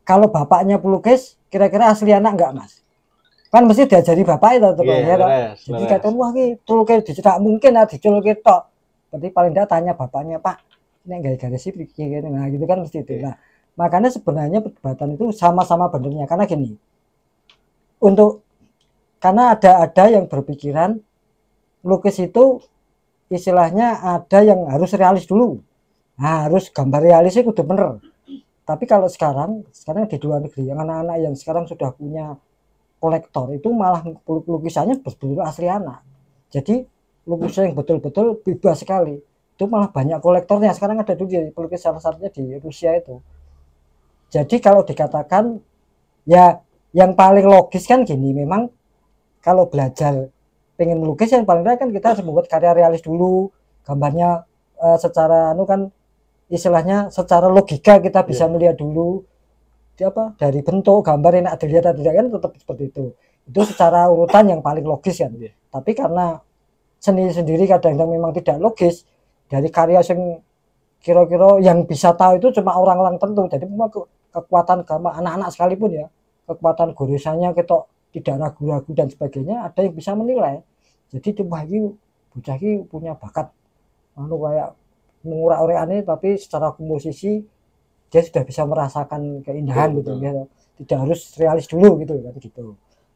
kalau bapaknya pelukis kira-kira asli anak enggak Mas? Kan mesti diajari bapak itu jadi katakan wah ini pelukis tidak mungkin lah diculukis tok, berarti paling tidak tanya bapaknya, Pak ini garis sih gitu, nah gitu kan mesti itu. Nah makanya sebenarnya perdebatan itu sama-sama benernya, karena gini, karena ada yang berpikiran lukis itu istilahnya ada yang harus realis dulu, nah, harus gambar realis itu udah bener. Tapi kalau sekarang di luar negeri yang anak-anak yang sekarang sudah punya kolektor itu malah lukisannya betul-betul asli anak, jadi lukisan yang betul-betul bebas sekali itu malah banyak kolektornya. Sekarang ada dulu pelukis salah satunya di Rusia itu. Jadi kalau dikatakan ya yang paling logis kan gini, memang kalau belajar pengen melukis yang paling kan kita harus membuat karya realis dulu, gambarnya secara kan istilahnya secara logika kita bisa melihat dulu dari bentuk gambar enak dilihat atau tidak kan tetap seperti itu secara urutan yang paling logis kan. Tapi karena seni sendiri kadang-kadang memang tidak logis, dari karya yang kira-kira yang bisa tahu itu cuma orang-orang tertentu, jadi memang kekuatan gambar anak-anak sekalipun ya, kekuatan goresannya kita tidak ragu-ragu dan sebagainya, ada yang bisa menilai. Jadi wah ini bocah ini punya bakat kayak mengurak-urik tapi secara komposisi dia sudah bisa merasakan keindahan gitu ya, tidak harus realis dulu gitu.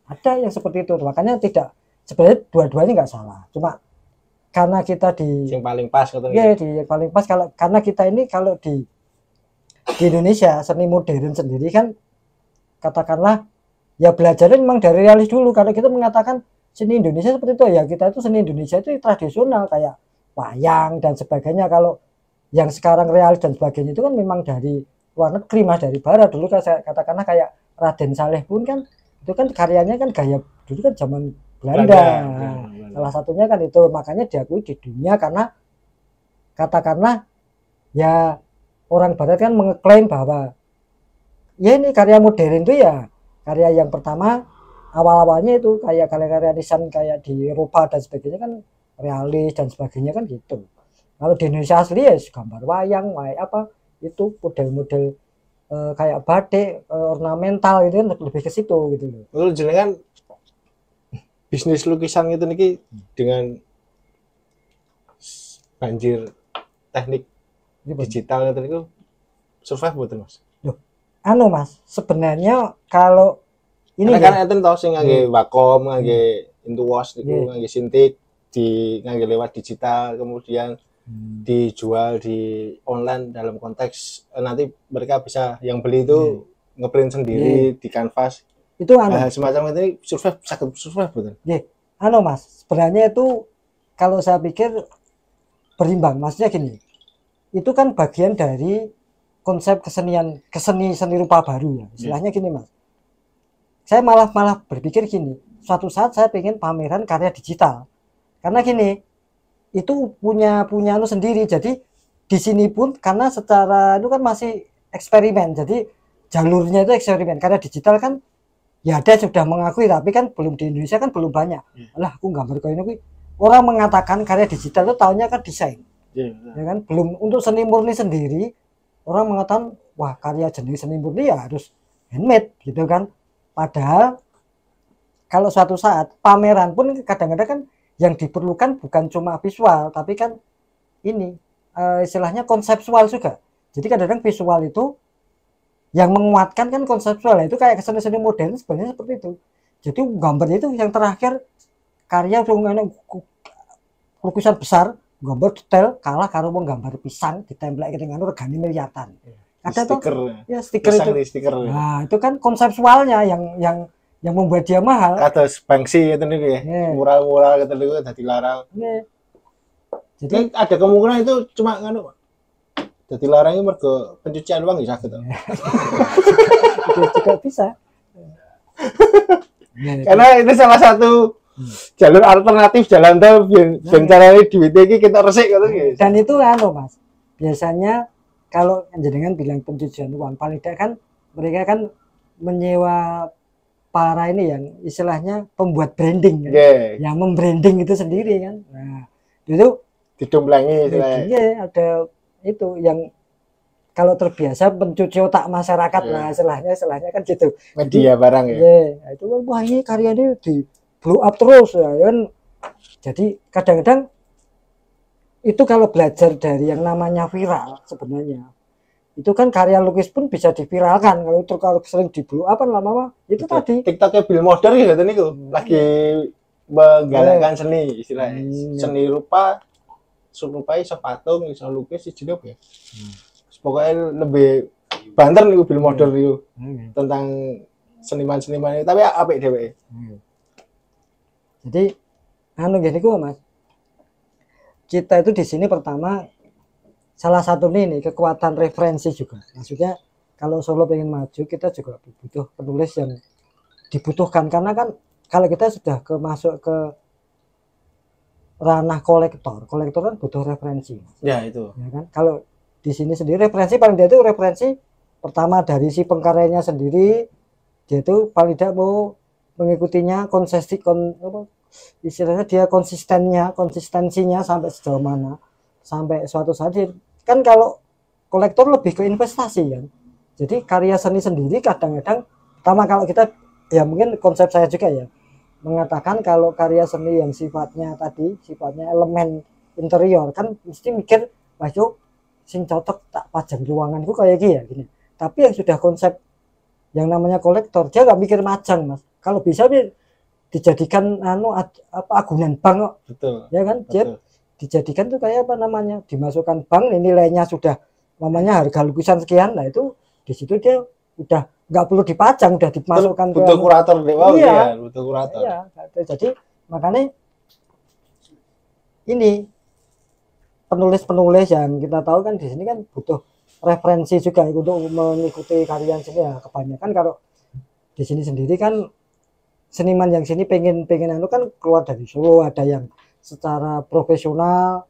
Ada yang seperti itu, makanya tidak, sebenarnya dua-duanya nggak salah, cuma karena kita di yang paling pas di paling pas karena kita ini kalau di di Indonesia seni modern sendiri kan katakanlah ya belajarnya memang dari realis dulu. Kalau kita mengatakan seni Indonesia seperti itu ya kita itu seni Indonesia itu tradisional kayak wayang dan sebagainya. Kalau yang sekarang realis dan sebagainya itu kan memang dari luar negeri mas, dari barat. Dulu kan saya katakanlah kayak Raden Saleh pun kan itu kan karyanya kan gaya dulu kan zaman Belanda. Salah satunya kan itu makanya diakui di dunia karena katakanlah ya orang barat kan mengeklaim bahwa ya ini karya modern itu ya karya yang pertama awal-awalnya itu kayak karya-karya nisan kayak di Eropa dan sebagainya kan realis dan sebagainya kan gitu. Kalau di Indonesia asli ya gambar wayang, apa itu model-model kayak batik, ornamental itu kan lebih ke situ gitu loh. Lalu jenengan bisnis lukisan itu niki dengan banjir teknik digital itu niku survive betul mas? Loh, anu mas, sebenarnya kalau ini kan enten tau sing ngangge Wacom, ngangge Intuos niku, ngangge Cintiq di ngangge lewat digital kemudian dijual di online dalam konteks nanti mereka bisa yang beli itu ngeprint sendiri di kanvas. Itu semacam itu survive betul. Anu mas, sebenarnya itu kalau saya pikir berimbang, maksudnya gini. Itu kan bagian dari konsep seni rupa baru ya. Istilahnya gini mas. Saya malah berpikir gini, suatu saat saya pengen pameran karya digital. Karena gini, itu punya anu sendiri. Jadi di sini pun karena secara itu kan masih eksperimen. Jadi jalurnya itu eksperimen. Karena digital kan ya ada sudah mengakui tapi kan belum di Indonesia kan belum banyak. Alah aku gambar kayak ini orang mengatakan karya digital itu taunya kan desain. Ya kan belum untuk seni murni sendiri orang mengatakan wah karya jenis seni murni ya harus handmade gitu kan. Padahal kalau suatu saat pameran pun kadang-kadang kan yang diperlukan bukan cuma visual tapi kan ini istilahnya konseptual juga. Jadi kadang-kadang visual itu yang menguatkan kan konseptual itu kayak seni modern sebenarnya seperti itu. Jadi gambarnya itu yang terakhir karya lukisan besar gambar detail kalah karo gambar pisang ditemplek dengan regane miliaran. Ada tuh ya stiker itu. Nah, itu kan konseptualnya yang membuat dia mahal. Kados Banksy itu nih ya. Mural-mural gitu niku dadi larang. Jadi ada kemungkinan itu cuma nganu dadi larang itu mergo pencucian uang ya saged. Juga bisa. Karena itu salah satu jalur alternatif jalan tol yang caranya duit iki kita resik gitu. Dan itu anu mas, biasanya kalau jenengan bilang pencucian uang paling tidak kan mereka kan menyewa para ini yang istilahnya pembuat branding kan, yang membranding itu sendiri kan. Nah itu didomplengi ada itu yang kalau terbiasa pencuci otak masyarakat lah istilahnya kan gitu media barang ya. Nah, itu wah ini karya ini di blow up terus ya kan. Jadi kadang-kadang itu kalau belajar dari yang namanya viral sebenarnya itu kan karya lukis pun bisa diviralkan kalau sering di blow up kan lama-lama itu tadi TikToknya Bill Moder gitu niku lagi menggalakkan seni istilahnya seni rupa iso patung iso lukis iso ya. Pokoknya lebih banter nih Bill Moder itu tentang seniman-seniman itu tapi apik dheweke. Jadi anu gini gua mas, kita itu di sini pertama salah satu nih kekuatan referensi juga. Maksudnya kalau Solo pengen maju kita juga butuh penulis yang dibutuhkan karena kan kalau kita sudah masuk ke ranah kolektor kan butuh referensi. Ya itu. Ya kan kalau di sini sendiri referensi paling dia itu referensi pertama dari si pengkaryanya sendiri dia itu paling tidak mau mengikutinya istilahnya dia konsistensinya sampai sejauh mana sampai suatu saat kan kalau kolektor lebih ke investasi kan. Jadi karya seni sendiri kadang-kadang pertama kalau kita ya mungkin konsep saya juga ya mengatakan kalau karya seni yang sifatnya elemen interior kan mesti mikir wah yuk sing cocok tak pajang ruanganku kayak gini. Tapi yang sudah konsep yang namanya kolektor dia nggak mikir majang mas. Kalau bisa dia dijadikan agunan bank kok. Betul. Ya kan dia dijadikan tuh kayak apa namanya dimasukkan bank nilainya sudah namanya harga lukisan sekian, nah itu di situ dia udah nggak perlu dipajang, udah dimasukkan ke butuh kurator deh. Wow, iya, butuh kurator. iya. Jadi makanya ini penulis-penulis yang kita tahu kan di sini kan butuh referensi juga untuk mengikuti karya sini ya. Kebanyakan kalau di sini sendiri kan seniman yang sini pengen anu kan keluar dari Solo, ada yang secara profesional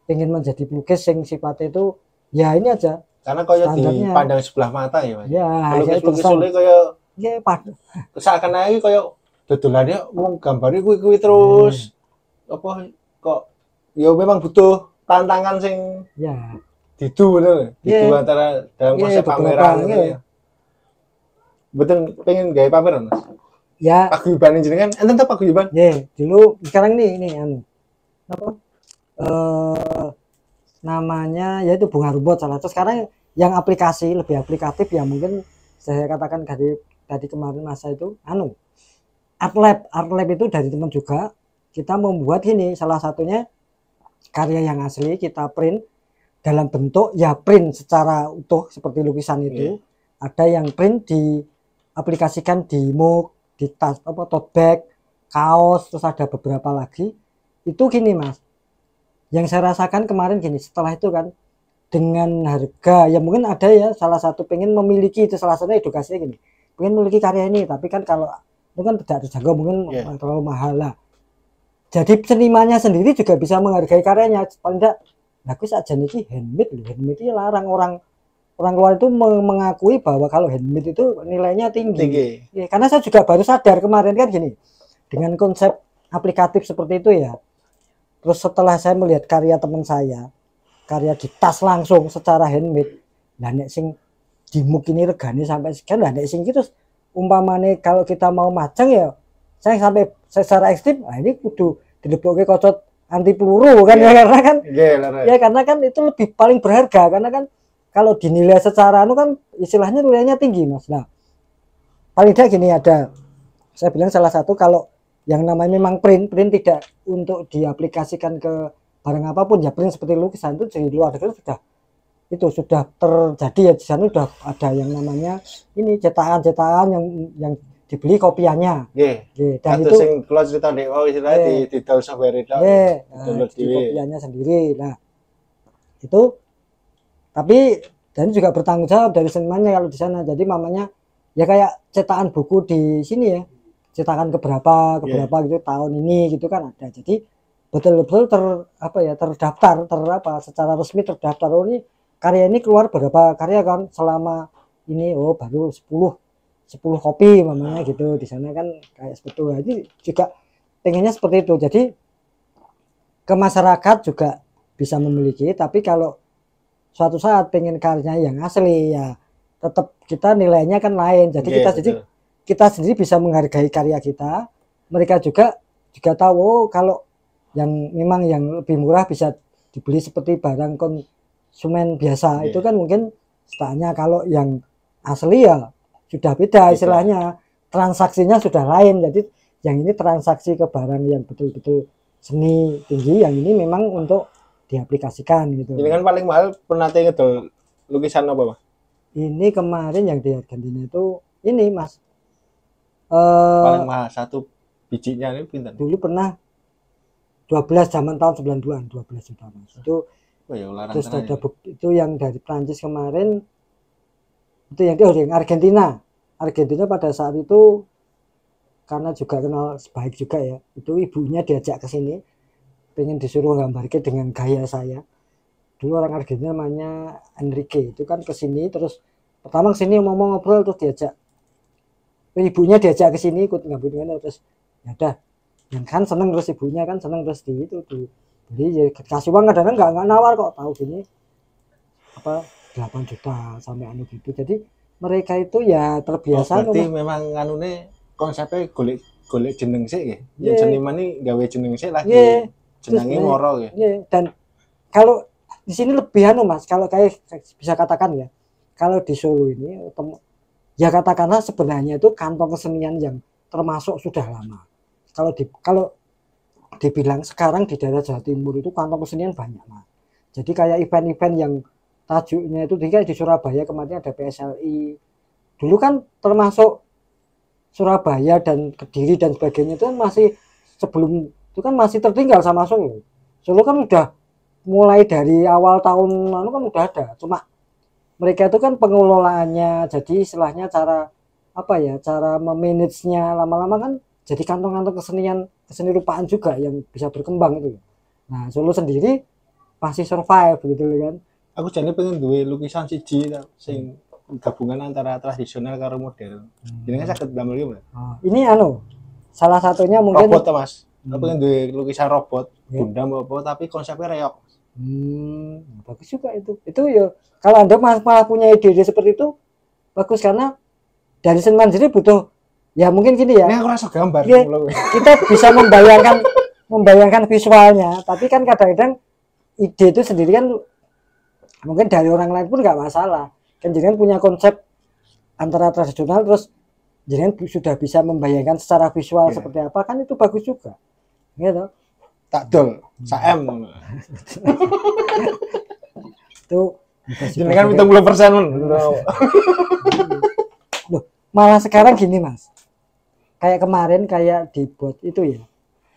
pengen menjadi pelukis yang sifatnya itu ya ini aja. Karena kaya dipandang sebelah mata ya, Mas. Ya, pelukis Solo kaya ya padu. Seakan iki kaya dodolannya wong gambare kuwi terus apa kok ya memang butuh tantangan sing ya didu ngono. Didu antara dalam konsep pameran ya. Betul pengen gawe pameran, Mas. Ya. Paguyuban jenengan enten ta paguyuban? Ya, dulu sekarang ini anu. Apa? Namanya yaitu Bunga Rumput salah satu. Sekarang yang aplikasi lebih aplikatif ya mungkin saya katakan dari kemarin masa itu anu art lab itu dari teman juga kita membuat ini salah satunya karya yang asli kita print dalam bentuk ya print secara utuh seperti lukisan itu. Ada yang print diaplikasikan di mug, di tas apa tote bag, kaos, terus ada beberapa lagi itu gini Mas, yang saya rasakan kemarin gini, setelah itu kan dengan harga ya mungkin ada ya salah satu pengen memiliki itu, salah satunya edukasinya gini, pengen memiliki karya ini tapi kan kalau itu kan tidak terjangkau mungkin terlalu mahal lah. Jadi senimannya sendiri juga bisa menghargai karyanya, paling tidak aku saja nih handmade loh, handmade ini larang orang luar itu mengakui bahwa kalau handmade itu nilainya tinggi. Ya, karena saya juga baru sadar kemarin kan gini, dengan konsep aplikatif seperti itu ya. Terus setelah saya melihat karya teman saya, karya di tas langsung secara handmade, lah nek sing di muk ini regane sampai sekian, lah nek sing gitu umpamane kalau kita mau macang ya, saya sampai secara ekstrim, nah ini kudu dilebokke kocot anti peluru kan ya karena kan ya karena kan itu lebih paling berharga karena kan kalau dinilai secara anu kan istilahnya nilainya tinggi Mas. Nah paling tidak gini ada saya bilang salah satu kalau yang namanya memang print tidak untuk diaplikasikan ke barang apapun ya print seperti lukisan itu di luar negeri sudah terjadi ya di sana sudah ada yang namanya ini cetakan yang dibeli kopiannya. Dan itu sing kula cerita nek istilahnya di download software itu. Di kopiannya sendiri. Nah itu tapi dan juga bertanggung jawab dari senimannya kalau di sana. Jadi mamanya ya kayak cetakan buku di sini ya. Cetakan keberapa gitu tahun ini gitu kan ada. Jadi betul-betul terdaftar secara resmi terdaftar ini karya ini keluar berapa karya kan selama ini baru 10 kopi mamanya gitu di sana kan kayak seperti itu. Jadi juga pengennya seperti itu. Jadi ke masyarakat juga bisa memiliki tapi kalau suatu saat pengen karyanya yang asli ya tetap kita nilainya kan lain. Jadi kita sendiri bisa menghargai karya kita, mereka juga tahu kalau yang memang yang lebih murah bisa dibeli seperti barang konsumen biasa itu kan mungkin setanya kalau yang asli ya sudah beda istilahnya, transaksinya sudah lain. Jadi yang ini transaksi ke barang yang betul-betul seni tinggi, yang ini memang untuk diaplikasikan gitu. Ini kan paling mahal pernah ngedol lukisan apa Mas? Ini kemarin yang di Argentina itu ini Mas. Paling mahal satu bijinya ini pinter. Dulu pernah 12 zaman tahun 92-an 12 juta Mas. Itu terus ada itu yang dari Prancis kemarin itu yang Argentina pada saat itu karena juga kenal baik juga ya, itu ibunya diajak ke sini pengen disuruh gambarnya dengan gaya saya. Dulu orang Argentina namanya Enrique itu kan ke sini terus pertama ke sini ngomong ngobrol terus diajak ibunya diajak ke sini ikut ngambil terus ya udah yang kan seneng terus ibunya kan seneng terus di itu jadi ya kasih uang kadang-kadang nggak nawar kok tahu gini apa 8 juta sampai anu gitu. Jadi mereka itu ya terbiasa. Berarti memang anune konsepnya golek jeneng sih ya. Yang seniman ini gawe jeneng sih lagi. Jenenge moro ya. Dan kalau di sini lebih anu Mas, kalau kayak bisa katakan ya, kalau di Solo ini ya katakanlah sebenarnya itu kantong kesenian yang termasuk sudah lama. Kalau dibilang sekarang di daerah Jawa Timur itu kantong kesenian banyak Mas. Jadi kayak event-event yang tajuknya itu di Surabaya kemarin ada PSLI. Dulu kan termasuk Surabaya dan Kediri dan sebagainya itu kan masih sebelum itu kan masih tertinggal sama Solo. Solo kan udah mulai dari awal tahun lalu kan udah ada. Cuma mereka itu kan pengelolaannya, jadi istilahnya cara apa ya, cara memanagenya lama-lama kan jadi kantong-kantong keseni rupaan juga yang bisa berkembang itu. Nah Solo sendiri masih survive gitu kan. Aku jane pengen duwe lukisan siji sing gabungan antara tradisional karo modern. Jenenge saged damel iki, Mas. Ini salah satunya mungkin robot Mas. Aku pengen duwe lukisan robot, Gundam apa tapi konsepnya reok. Bagus juga itu. Itu ya kalau Anda malah punya ide seperti itu bagus karena dari seniman sendiri butuh ya mungkin gini ya. Ini aku rasa gambar. Ya, kita bisa membayangkan visualnya, tapi kan kadang-kadang ide itu sendiri kan mungkin dari orang lain pun nggak masalah. Kan jenengan punya konsep antara tradisional terus jenengan sudah bisa membayangkan secara visual seperti apa, kan itu bagus juga. Gitu. Tak dol, saem. Itu jenengan 70%. Loh, malah sekarang gini Mas. Kayak kemarin kayak dibuat itu ya.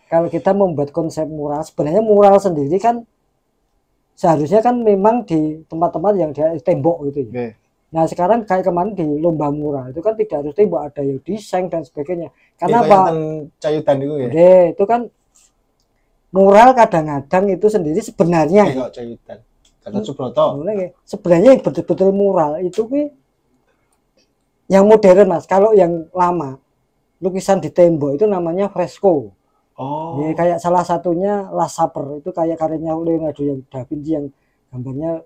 Kalau kita membuat konsep mural, sebenarnya mural sendiri kan seharusnya kan memang di tempat-tempat yang dia tembok gitu ya. Nah sekarang kayak kemarin di lomba mural itu kan tidak harus tembok, ada yang desain dan sebagainya. Karena apa? Cayutan itu ya. Itu kan mural kadang-kadang itu sendiri sebenarnya. Kok cayutan. Kata Subroto. Sebenarnya yang betul-betul mural itu yang modern Mas. Kalau yang lama lukisan di tembok itu namanya fresco. Ya, kayak salah satunya Last Supper itu kayak karyanya Leonardo da Vinci yang gambarnya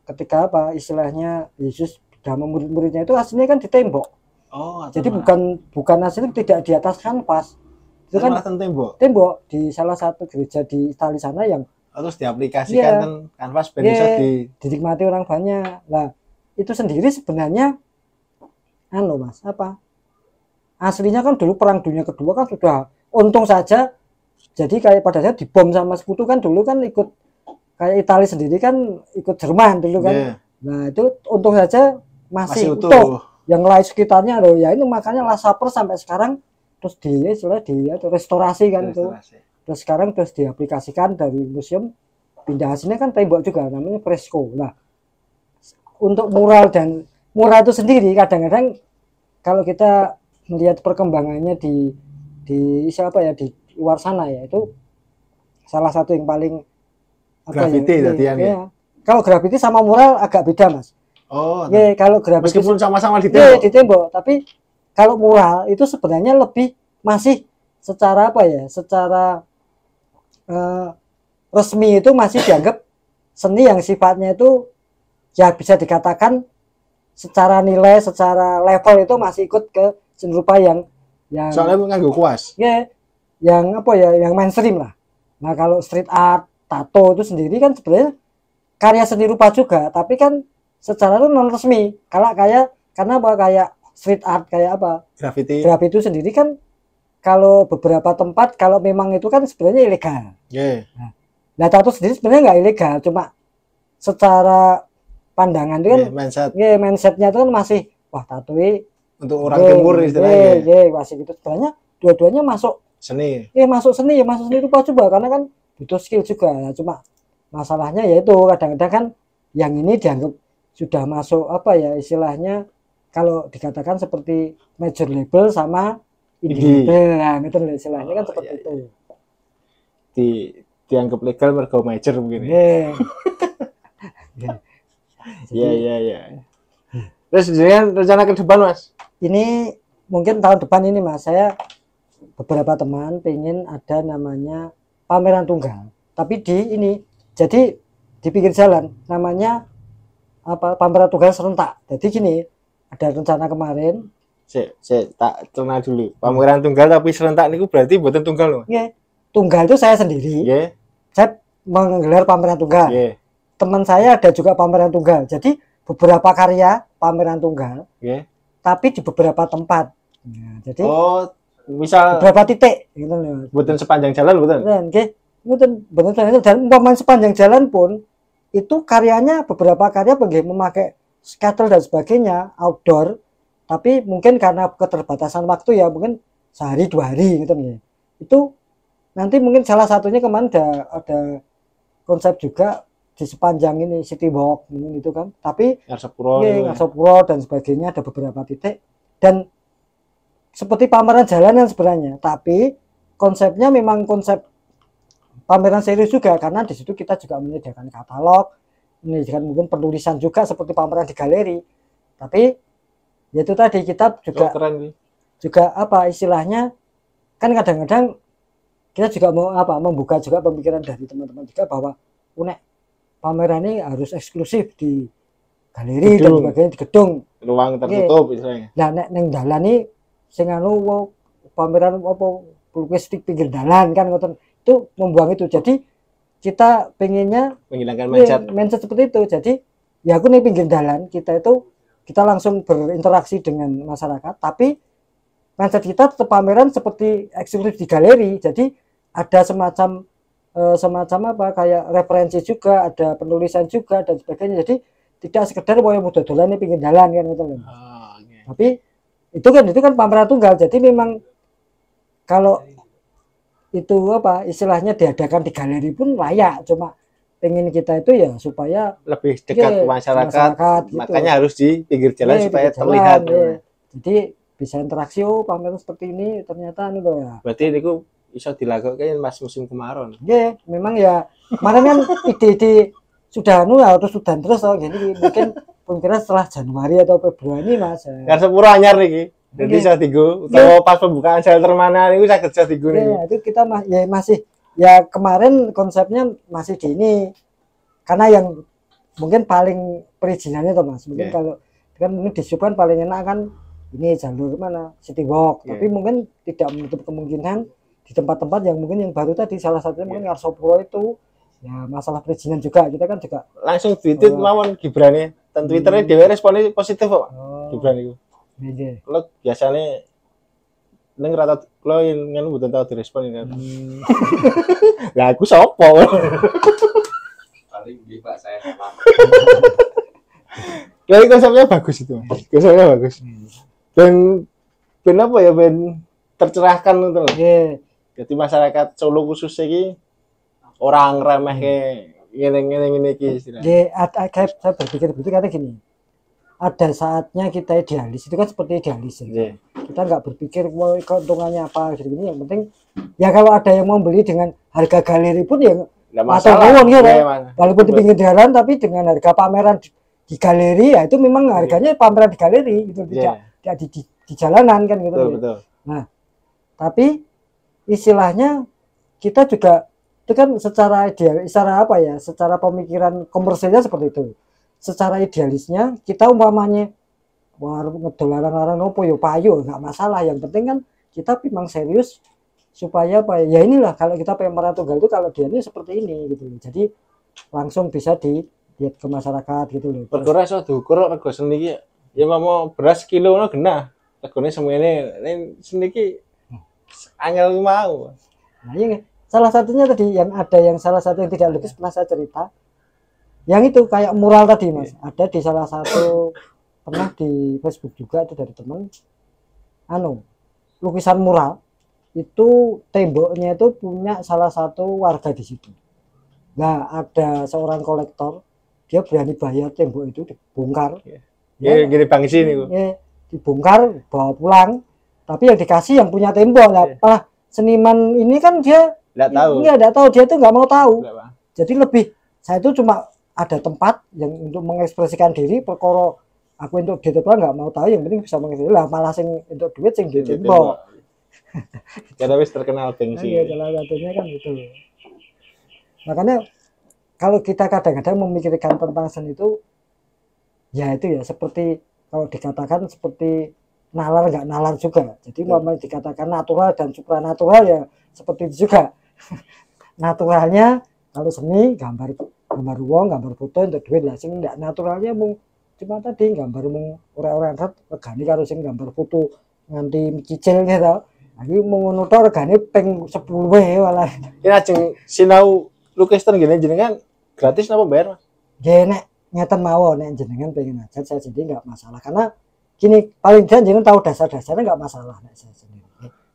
ketika apa istilahnya Yesus bersama murid-muridnya itu aslinya kan di tembok. Jadi bukan aslinya tidak di atas kanvas. Itu kan tembok di salah satu gereja di Italia sana yang terus diaplikasikan kan kanvas bisa dinikmati orang banyak. Nah, itu sendiri sebenarnya Mas, apa? Aslinya kan dulu Perang Dunia Kedua kan sudah untung saja jadi kayak pada saat dibom sama sekutu kan dulu kan ikut kayak Italia sendiri kan ikut Jerman dulu kan. Nah itu untung saja masih utuh. Yang lain sekitarnya loh ya ini makanya Last Supper sampai sekarang terus restorasi kan itu. Terus sekarang terus diaplikasikan dari museum pindah hasilnya kan tembok juga namanya fresco. Nah untuk mural itu sendiri kadang-kadang kalau kita melihat perkembangannya di siapa ya di luar sana ya itu salah satu yang paling graffiti ya. Kalau graffiti sama mural agak beda Mas. Kalau graffiti meskipun sama-sama di tembok tapi kalau mural itu sebenarnya lebih masih secara secara resmi itu masih dianggap seni yang sifatnya itu ya bisa dikatakan secara nilai secara level itu masih ikut ke seni rupa yang soalnya nganggo kuas. Yang yang mainstream lah. Nah, kalau street art, tato itu sendiri kan sebenarnya karya seni rupa juga, tapi kan secara itu non resmi. Karena kayak street art kayak apa? Graffiti itu sendiri kan kalau beberapa tempat kalau memang itu kan sebenarnya ilegal. Nah, tato sendiri sebenarnya nggak ilegal, cuma secara pandangan itu kan mindsetnya itu kan masih tato untuk orang timur istilahnya. Masih gitu. Sebenarnya dua-duanya masuk seni. Masuk seni rupa coba karena kan butuh skill juga. Nah, cuma masalahnya yaitu kadang-kadang kan yang ini dianggap sudah masuk istilahnya kalau dikatakan seperti major label sama indie label. Nah, itu istilahnya kan seperti itu. Dianggap legal mergo major begini. Iya. Terus jangan rencana ke depan Mas. Ini mungkin tahun depan ini Mas saya beberapa teman pengen ada namanya pameran tunggal tapi jadi di pinggir jalan namanya pameran tunggal serentak. Jadi gini ada rencana kemarin saya tak cerna dulu pameran tunggal tapi serentak niku berarti buatan tunggal loh. Tunggal itu saya sendiri saya menggelar pameran tunggal. Teman saya ada juga pameran tunggal jadi beberapa karya pameran tunggal tapi di beberapa tempat. Jadi misal beberapa titik gitu loh. Bukan sepanjang jalan bukan? Bukan betul dan umpamanya sepanjang jalan pun itu karyanya beberapa karya memakai scatter dan sebagainya outdoor, tapi mungkin karena keterbatasan waktu ya mungkin sehari 2 hari gitu nih. Itu nanti mungkin salah satunya kemarin ada konsep juga di sepanjang ini City Walk itu kan, tapi Ngarsopuro dan sebagainya ada beberapa titik dan seperti pameran jalanan sebenarnya, tapi konsepnya memang konsep pameran serius juga karena di situ kita juga menyediakan katalog, menyediakan mungkin penulisan juga seperti pameran di galeri, tapi yaitu tadi kita juga juga apa istilahnya kan kadang-kadang kita juga mau membuka juga pemikiran dari teman-teman juga bahwa pameran ini harus eksklusif di galeri dan sebagainya di gedung ruang tertutup istilahnya. Nah nek neng dalan ini sing pameran apa lukis di pinggir dalan kan ngoten itu membuang itu. Jadi kita pengennya menghilangkan mindset seperti itu. Jadi ya aku nih pinggir dalan kita langsung berinteraksi dengan masyarakat, tapi mindset kita tetap pameran seperti eksklusif di galeri. Jadi ada semacam apa kayak referensi juga, ada penulisan juga dan sebagainya. Jadi tidak sekedar mau dodolan pinggir jalan kan gitu loh. Tapi itu kan pameran tunggal. Jadi memang kalau itu apa istilahnya diadakan di galeri pun layak, cuma pengen kita itu ya supaya lebih dekat ke masyarakat gitu. Makanya harus di pinggir jalan supaya terlihat. Jadi bisa interaksi pameran seperti ini ternyata nih loh ya. Berarti itu bisa dilakukan pas musim kemarau. Memang ya kemarin kan ide-ide sudah sudah terus jadi mungkin kira setelah Januari atau Februari Mas. Ngarsopuro anyar iki. Jadi saya tigo utawa pas pembukaan shelter mana niku saya tigo nih. Itu kita masih ya kemarin konsepnya masih di ini. Karena yang mungkin paling perizinannya tuh Mas. Mungkin kalau kan mungkin disupan paling enak kan ini jalur mana City Walk, tapi mungkin tidak menutup kemungkinan di tempat-tempat yang mungkin yang baru tadi salah satunya mungkin Ngarsopuro itu ya masalah perizinan juga kita kan juga langsung tweet mawon Gibran ya dan Twitternya dia responnya positif kok Gibran itu kalau biasanya neng rata kalau yang bukan tahu direspon ini lah aku sopo paling bisa saya jadi konsepnya bagus itu konsepnya bagus dan apa ya ben tercerahkan itu loh jadi masyarakat Solo khususnya ini orang remeh ngene iki istilahnya. Saya berpikir begitu karena gini. Ada saatnya kita idealis, itu kan seperti idealis ya. Kita nggak berpikir mau keuntungannya apa gitu ini, yang penting ya kalau ada yang mau beli dengan harga galeri pun ya masalah ya, walaupun di pinggir jalan tapi dengan harga pameran di galeri ya itu memang harganya pameran di galeri gitu tidak di jalanan kan gitu. Betul. Nah, tapi istilahnya kita juga itu kan secara ideal, secara pemikiran komersilnya seperti itu. Secara idealisnya kita umpamanya ngedol larang-larang opo yo payu nggak masalah, yang penting kan kita memang serius supaya ya inilah kalau kita pameran tunggal itu kalau dia ini seperti ini gitu loh. Jadi langsung bisa dilihat ke masyarakat gitu loh. Perkara iso diukur rego seni iki ya mau beras kilo ngono genah. Regane semuanya ini seni iki angel mau. Nah, ini salah satunya tadi salah satu yang tidak lukis pernah saya cerita. Yang itu kayak mural tadi Mas. Ada di salah satu pernah di Facebook juga itu dari teman. Lukisan mural itu temboknya itu punya salah satu warga di situ. Nah, ada seorang kolektor dia berani bayar tembok itu dibongkar. Gini bang sini. Dibongkar bawa pulang. Tapi yang dikasih yang punya tembok lah. Seniman ini kan dia nggak tahu, dia tuh nggak mau tahu. Jadi saya itu cuma ada tempat yang untuk mengekspresikan diri, perkara aku untuk duit nggak mau tahu, yang penting bisa mengekspresikan lah, malah sing untuk duit sing di tembok. Karena wis terkenal gengsi. Iya, salah satunya kan itu. Makanya kalau kita kadang-kadang memikirkan tentang seni itu, ya itu ya seperti kalau dikatakan seperti nalar nggak nalar juga. Jadi mau dikatakan natural dan supranatural ya seperti itu juga. Naturalnya kalau seni gambar uang, gambar foto untuk duit lah. Sing nggak naturalnya cuma tadi gambar orang-orang regani karo sing gambar foto nganti cicil gitu. Lagi mau nutor regane peng 10 wae malah. Ya ajeng sinau lukis ten gini jenengan gratis napa bayar Mas? Nggih nek ngeten mawon nek jenengan pengen hajat saya sendiri nggak masalah karena gini paling tidak jenengan tahu dasar-dasarnya nggak masalah nek saya sendiri.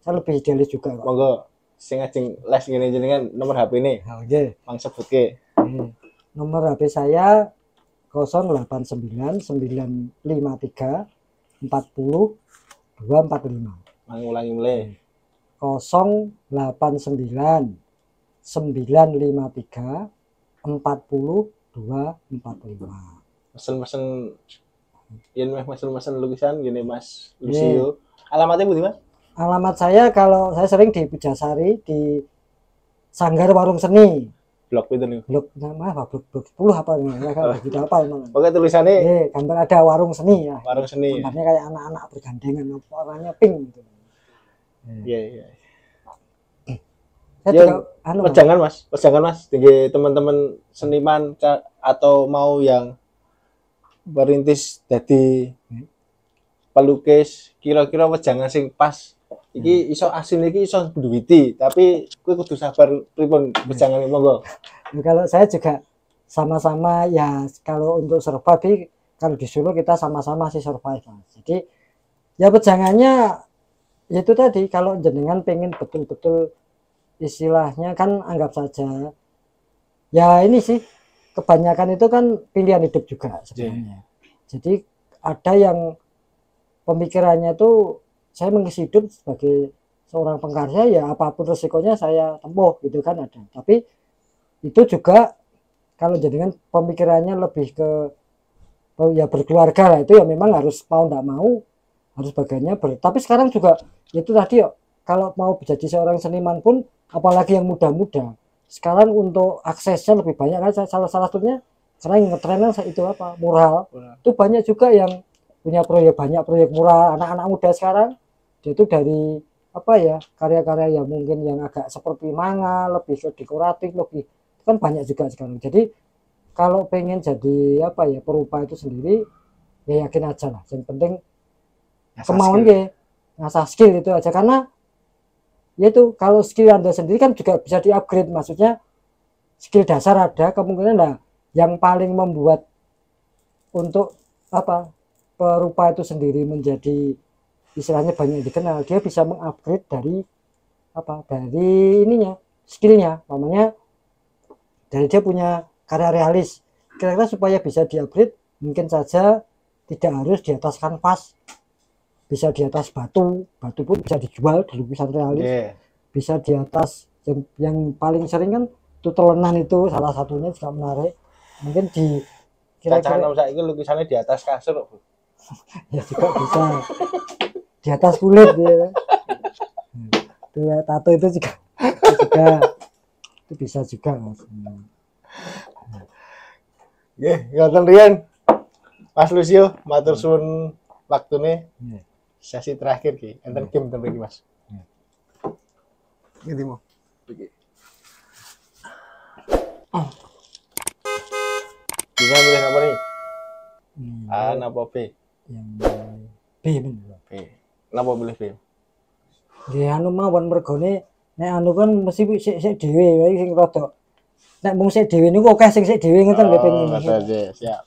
Saya lebih idealis juga kok. Monggo sing ajeng les ngene jenengan nomor HP ini. Oh, nggih. Mang sebutke. Nomor HP saya 089 953 40 245. Mang ulangi mulai. 089 953 40 245. Mesen-mesen yen mesen-mesen lukisan gini Mas Lucio. Alamatnya pundi Mas? Alamat saya kalau saya sering di Pujasari di Sanggar Warung Seni. Blok itu nih. Blok nama apa? Blok 10 apa enggak gitu apa memang. Oke tulisannya gambar ada warung seni ya. Warung seni. Gambarnya kayak anak-anak bergandengan warnanya pink gitu. Iya, iya. Saya juga jangan Mas, tinggi teman-teman seniman atau mau yang merintis jadi pelukis, kira-kira jangan sing pas. Iki iso asin iki iso duwiti, tapi kowe kudu sabar pripun jangan monggo. Kalau saya juga sama-sama ya kalau untuk survive kalau di Solo kita sama-sama sih survive. Jadi ya pejangannya itu tadi kalau jenengan pengen betul-betul istilahnya kan anggap saja ya ini sih kebanyakan itu kan pilihan hidup juga sebenarnya. Jadi ada yang pemikirannya tuh saya mengisi hidup sebagai seorang pengkarya ya apapun resikonya saya tempuh gitu kan ada. Tapi itu juga kalau jenengan pemikirannya lebih ke ya berkeluarga lah itu ya memang harus mau tidak mau harus bagiannya tapi sekarang juga itu tadi ya kalau mau menjadi seorang seniman pun apalagi yang muda-muda sekarang untuk aksesnya lebih banyak kan salah satunya karena yang ngetrennya itu apa mural itu banyak juga yang punya banyak proyek mural anak-anak muda sekarang dia itu dari apa ya karya-karya yang mungkin yang agak seperti manga lebih ke dekoratif lebih kan banyak juga sekarang. Jadi kalau pengen jadi apa ya perupa itu sendiri ya yakin aja lah yang penting kemauan ya ngasah skill itu aja karena yaitu kalau skill Anda sendiri kan juga bisa di-upgrade maksudnya skill dasar ada kemungkinan lah yang paling membuat untuk apa perupa itu sendiri menjadi istilahnya banyak dikenal dia bisa mengupgrade dari apa dari ininya skillnya namanya dari dia punya karya realis kira-kira supaya bisa di-upgrade mungkin saja tidak harus di atas kanvas bisa di atas batu pun bisa dijual di lukisan realis bisa di atas yang paling sering kan itu telenan itu salah satunya juga menarik mungkin di kira-kira saya ini lukisannya di atas kasur ya juga bisa di atas kulit ya itu ya tato itu juga itu bisa juga mas. Ngoten riyen Mas Lucio matur suwun waktune sesi terakhir ki enten game ten mriki Mas. Ngendi mau? Iki. Gimana milih apa nih? A napa B? Yang B bener. B. Napa milih B? Nggih anu mawon mergone nek anu kan mesti sik dhewe wae sing rada nek mung sik dhewe niku akeh sing sik dhewe ngeten lho pengen. Siap.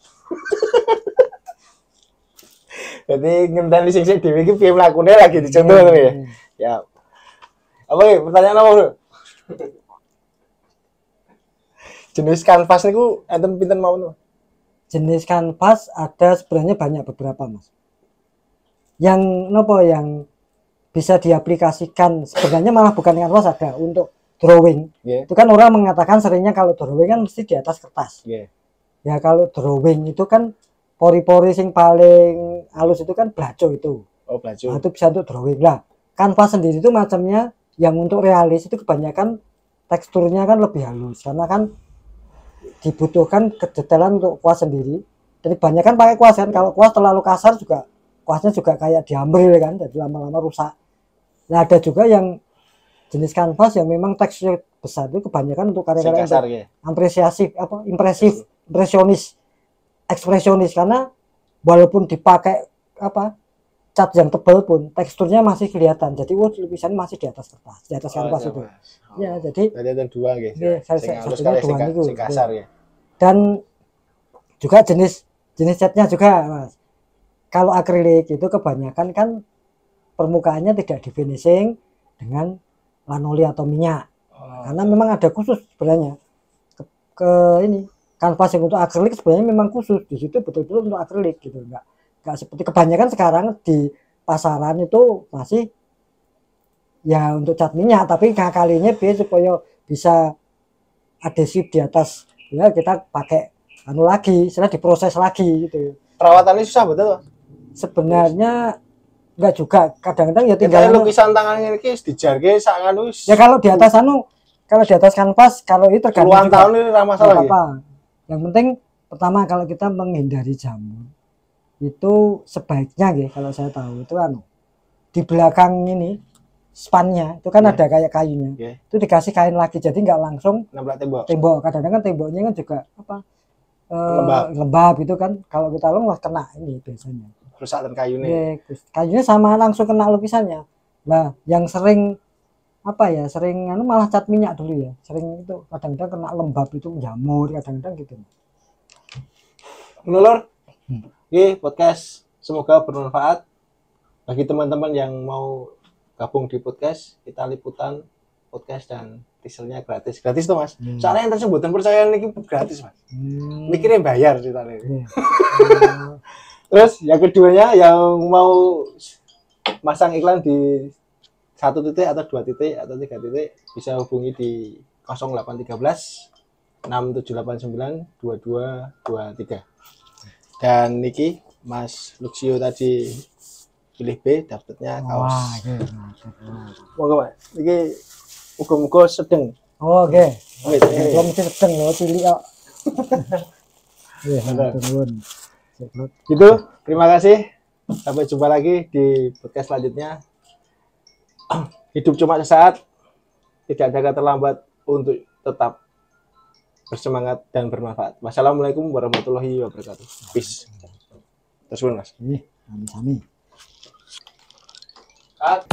Jadi ngenteni sing sik dhewe iki piye mlakune lagi dicontoh ngono ya. Ya. Apa iki pertanyaan apa, Bro? Jenis kanvas niku enten pinten mawon? Jenis kanvas ada sebenarnya banyak beberapa, Mas. Yang nopo yang bisa diaplikasikan sebenarnya malah bukan kanvas ada untuk drawing. Itu kan orang mengatakan seringnya kalau drawing kan mesti di atas kertas. Ya kalau drawing itu kan pori-pori sing paling halus itu kan blajo itu. Oh, blajo. Nah, itu bisa untuk drawing lah. Kanvas sendiri itu macamnya yang untuk realis itu kebanyakan teksturnya kan lebih halus karena kan dibutuhkan kedetailan untuk kuas sendiri. Jadi banyak kan pakai kuas kan. Kalau kuas terlalu kasar juga kuasnya juga kayak diambil kan, jadi lama-lama rusak. Nah ada juga yang jenis kanvas yang memang teksturnya besar itu kebanyakan untuk karya-karya apresiasi apa impresionis ekspresionis karena walaupun dipakai apa cat yang tebal pun teksturnya masih kelihatan jadi lukisan masih di atas kertas di atas kanvas itu ya jadi ada dua sing kasar ya ya. dan juga jenis catnya juga Mas. Kalau akrilik itu kebanyakan kan permukaannya tidak di finishing dengan lanoli atau minyak. Karena memang ada khusus sebenarnya ke ini kanvas yang untuk akrilik sebenarnya memang khusus di situ betul-betul untuk akrilik gitu, enggak seperti kebanyakan sekarang di pasaran itu masih ya untuk cat minyak, tapi kalinya supaya bisa adhesif di atas ya kita pakai anu lagi, setelah diproses lagi gitu. Perawatannya susah betul Mas? Sebenarnya enggak juga, kadang-kadang ya tinggal lukisan tangan ini dijarke sak anu ya kalau di atas kanvas kalau itu tergantung puluhan tahun ini ramah masalah apa. Yang penting pertama kalau kita menghindari jamur itu sebaiknya kalau saya tahu itu di belakang ini spannya itu kan ada kayak kayunya, itu dikasih kain lagi jadi nggak langsung nempel tembok. Kadang-kadang kan temboknya kan juga lembab gitu kan, kalau kita wah kena ini biasanya kerusakan kayunya sama langsung kena lukisannya. Nah yang sering malah cat minyak dulu ya, sering itu kadang-kadang kena lembab itu jamur kadang-kadang gitu. Lur, podcast semoga bermanfaat bagi teman-teman yang mau gabung di podcast kita liputan podcast dan teasernya gratis tuh Mas. Soalnya yang tersebut percaya ini gratis Mas. Mikirnya bayar ceritanya. Terus yang keduanya yang mau masang iklan di 1 titik atau 2 titik atau 3 titik bisa hubungi di 0813 6789 2223. Dan niki Mas Luxio tadi pilih B, dapatnya kaos. Moga Mas. Niki muga-muga sedeng. Oke. Belum sedeng loh pilih kok. Gitu. Terima kasih. Sampai jumpa lagi di podcast selanjutnya. Hidup cuma sesaat, tidak ada kata terlambat untuk tetap bersemangat dan bermanfaat. Wassalamualaikum warahmatullahi wabarakatuh. Peace. Terus Mas. Sami-sami. Cut.